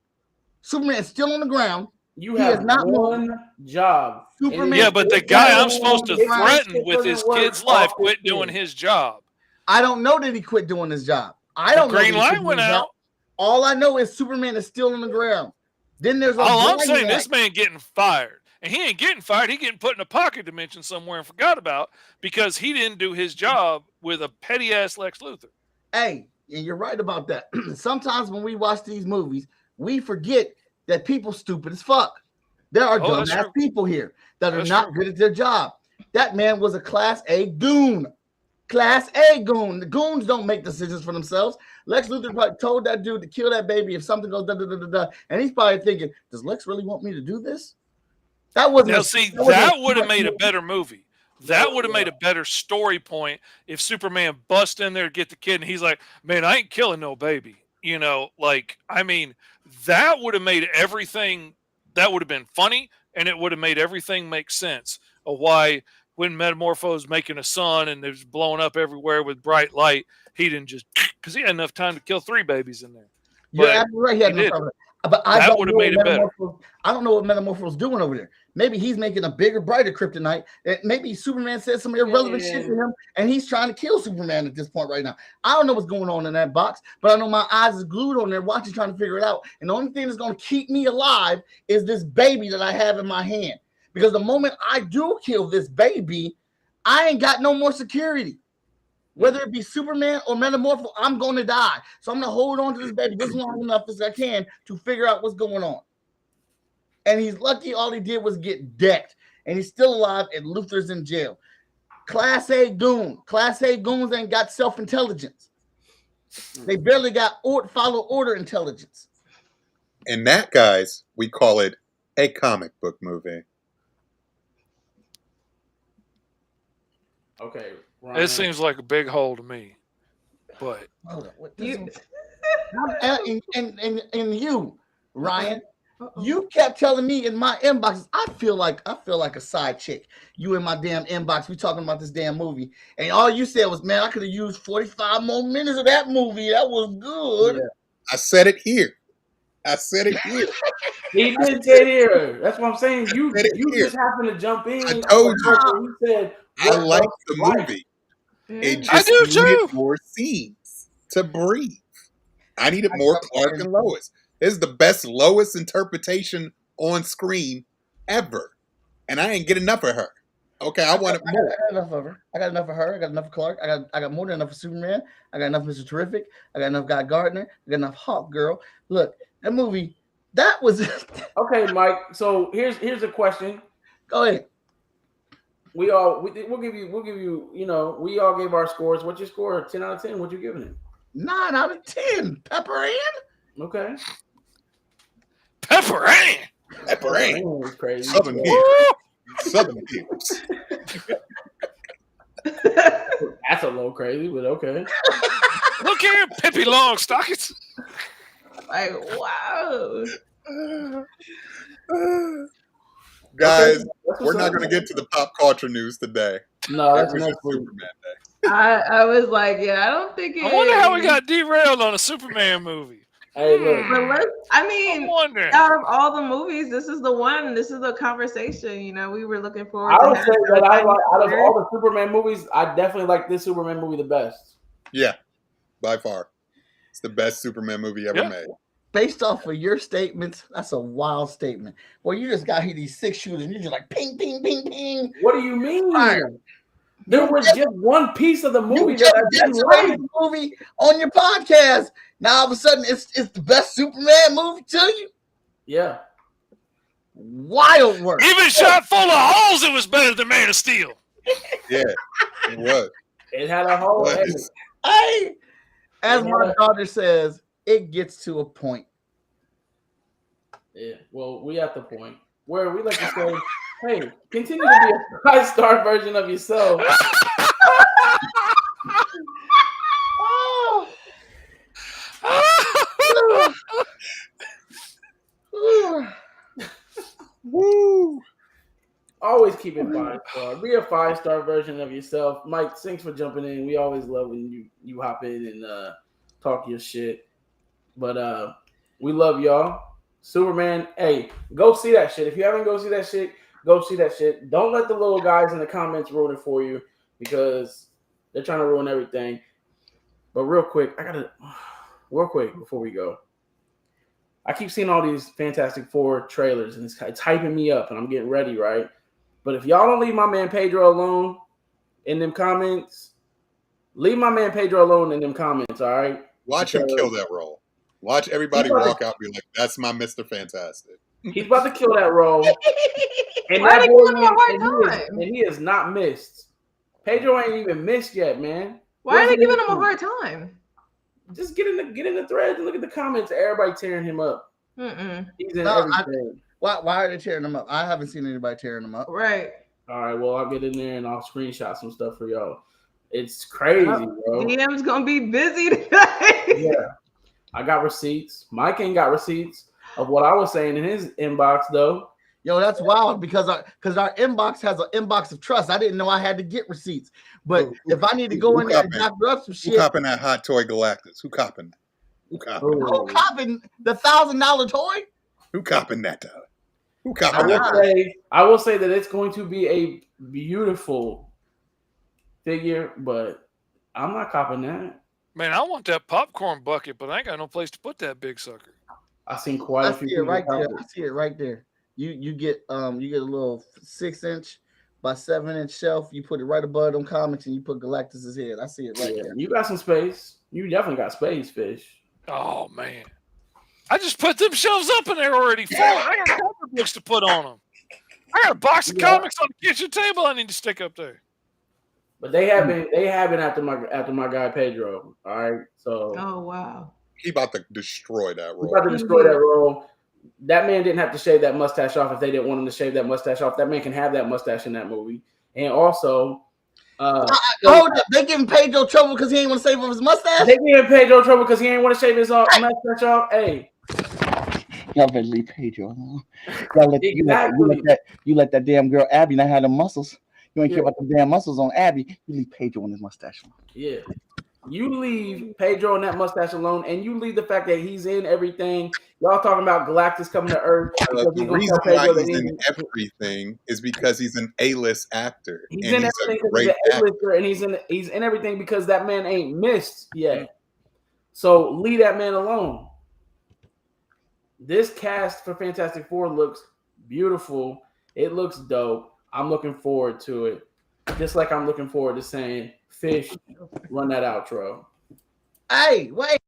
Superman is still on the ground. You have one job. Superman. Yeah, but the guy I'm supposed to threaten with his kid's life quit doing his job. I don't know that he quit doing his job. I don't know. Green light went out. All I know is Superman is still on the ground. Then there's all I'm saying, this man getting fired. And he ain't getting fired. He getting put in a pocket dimension somewhere and forgot about because he didn't do his job with a petty-ass Lex Luthor. Hey, and you're right about that. Sometimes when we watch these movies, we forget that people stupid as fuck. There are dumbass people here that are not good at their job. That man was a Class A goon. Class A goon. The goons don't make decisions for themselves. Lex Luthor probably told that dude to kill that baby if something goes da-da-da-da-da. And he's probably thinking, does Lex really want me to do this? That wasn't. Now, see, that would have made a better movie. That would have made a better story point if Superman busts in there to get the kid and he's like, man, I ain't killing no baby. You know, like, I mean, that would have made everything, that would have been funny, and it would have made everything make sense of why when Metamorpho is making a sun and there's blowing up everywhere with bright light, he didn't just, because he had enough time to kill 3 babies in there. You're absolutely right. He had no problem. But that would have made it better. I don't know what Metamorpho's doing over there. Maybe he's making a bigger, brighter kryptonite. Maybe Superman said some irrelevant shit to him, and he's trying to kill Superman at this point right now. I don't know what's going on in that box, but I know my eyes is glued on there watching, trying to figure it out. And the only thing that's going to keep me alive is this baby that I have in my hand. Because the moment I do kill this baby, I ain't got no more security. Whether it be Superman or Metamorpho, I'm going to die. So I'm going to hold on to this baby just long enough as I can to figure out what's going on. And he's lucky all he did was get decked. And he's still alive and Luthor's in jail. Class A goon. Class A goons ain't got self-intelligence. They barely got follow order intelligence. And that, guys, we call it a comic book movie. Okay. Ryan. It seems like a big hole to me. But and you, Ryan, you kept telling me in my inboxes, I feel like a side chick. You in my damn inbox, we talking about this damn movie. And all you said was, man, I could have used 45 more minutes of that movie. That was good. Yeah. I said it here. He did say it here. That's what I'm saying. You just happened to jump in. I told you. He said, I like the movie. It just needed more scenes to breathe. I needed more Clark and Lois. This is the best Lois interpretation on screen ever. And I ain't get enough of her. Okay, I wanted more. I got enough of her. I got enough of Clark. I got more than enough of Superman. I got enough of Mr. Terrific. I got enough Guy Gardner. I got enough Hawk Girl. Look, that movie, that was okay, Mike. So here's a question. Go ahead. We'll give you, you know, we all gave our scores. What's your score? 10 out of 10. What you giving it? 9 out of 10. Pepper Ann? Okay. Pepper Ann. Pepper Ann. Was crazy. Southern Hills. That's a little crazy, but okay. Look here, Pippi Longstockings. Like, wow. Guys, we're not going to get to the pop culture news today. No, that's not Superman Day. I was like, yeah, I don't think it. I wonder how we got derailed on a Superman movie. Hey, look. But out of all the movies, this is the one. This is the conversation. You know, we were looking forward. I would say that out of all the Superman movies, I definitely like this Superman movie the best. Yeah, by far, it's the best Superman movie ever made. based off of your statements, that's a wild statement. Well, you just got here these 6 shooters, and you're just like ping, ping, ping, ping. What do you mean? Fire. There was just one piece of the movie You that just I didn't decimated like. the movie on your podcast. Now all of a sudden, it's the best Superman movie to you. Yeah. Wild work. Even shot full of holes, it was better than Man of Steel. Yeah, it was. It had a whole. What? Hey, as Yeah. my daughter says, it gets to a point. Yeah. Well, we at the point where we like to say, hey, continue to be a 5-star version of yourself. Woo! Always keep it 5-star. Be a 5-star version of yourself. Mike, thanks for jumping in. We always love when you hop in and talk your shit. But we love y'all. Superman, hey, go see that shit. If you haven't go see that shit, go see that shit. Don't let the little guys in the comments ruin it for you because they're trying to ruin everything. But real quick before we go. I keep seeing all these Fantastic Four trailers and it's hyping me up and I'm getting ready, right? But if y'all don't leave my man Pedro alone in them comments, leave my man Pedro alone in them comments, all right? Watch him kill that role. Watch everybody walk out and be like, that's my Mr. Fantastic. He's about to kill that role. And Why are they boy, giving him a hard time? and he is not missed. Pedro ain't even missed yet, man. Why are they giving him a hard time? Just get in the threads and look at the comments. Everybody tearing him up. Mm-mm. He's in everything. Why are they tearing them up? I haven't seen anybody tearing them up. Right. All right, well, I'll get in there and I'll screenshot some stuff for y'all. It's crazy, bro. DM's gonna be busy today. Yeah. I got receipts. Mike ain't got receipts of what I was saying in his inbox, though. Yo, that's wild because our inbox has an inbox of trust. I didn't know I had to get receipts. But if I need to go in there and doctor up some shit. Who copping that hot toy Galactus? Who copping that? Who copping the $1,000 toy? Who copping that? Who copping that? I will say that it's going to be a beautiful figure, but I'm not copping that. Man, I want that popcorn bucket, but I ain't got no place to put that big sucker. I've seen quite a few. I see it right there. I see it right there. You get a little 6-inch by 7-inch shelf. You put it right above them comics, and you put Galactus's head. I see it right there. You got some space. You definitely got space, Fish. Oh man, I just put them shelves up in there already. I got comic books to put on them. I got a box of comics on the kitchen table. I need to stick up there. But they have been after my guy Pedro. All right, so oh wow, he about to destroy that role. He about to destroy that role. That man didn't have to shave that mustache off if they didn't want him to shave that mustache off. That man can have that mustache in that movie. And also, they giving Pedro trouble because he ain't want to shave off his mustache. They giving Pedro trouble because he ain't want to shave his mustache off. Hey, y'all better leave Pedro alone. You let that damn girl Abby not have the muscles. You ain't care about the damn muscles on Abby. You leave Pedro on his mustache alone. Yeah. You leave Pedro and that mustache alone, and you leave the fact that he's in everything. Y'all talking about Galactus coming to Earth. The reason why he's in everything is because he's an A-list actor. He's in everything because he's an A-lister, and he's in everything because that man ain't missed yet. So leave that man alone. This cast for Fantastic Four looks beautiful. It looks dope. I'm looking forward to it. Just like I'm looking forward to saying, Fish, run that outro. Hey, wait.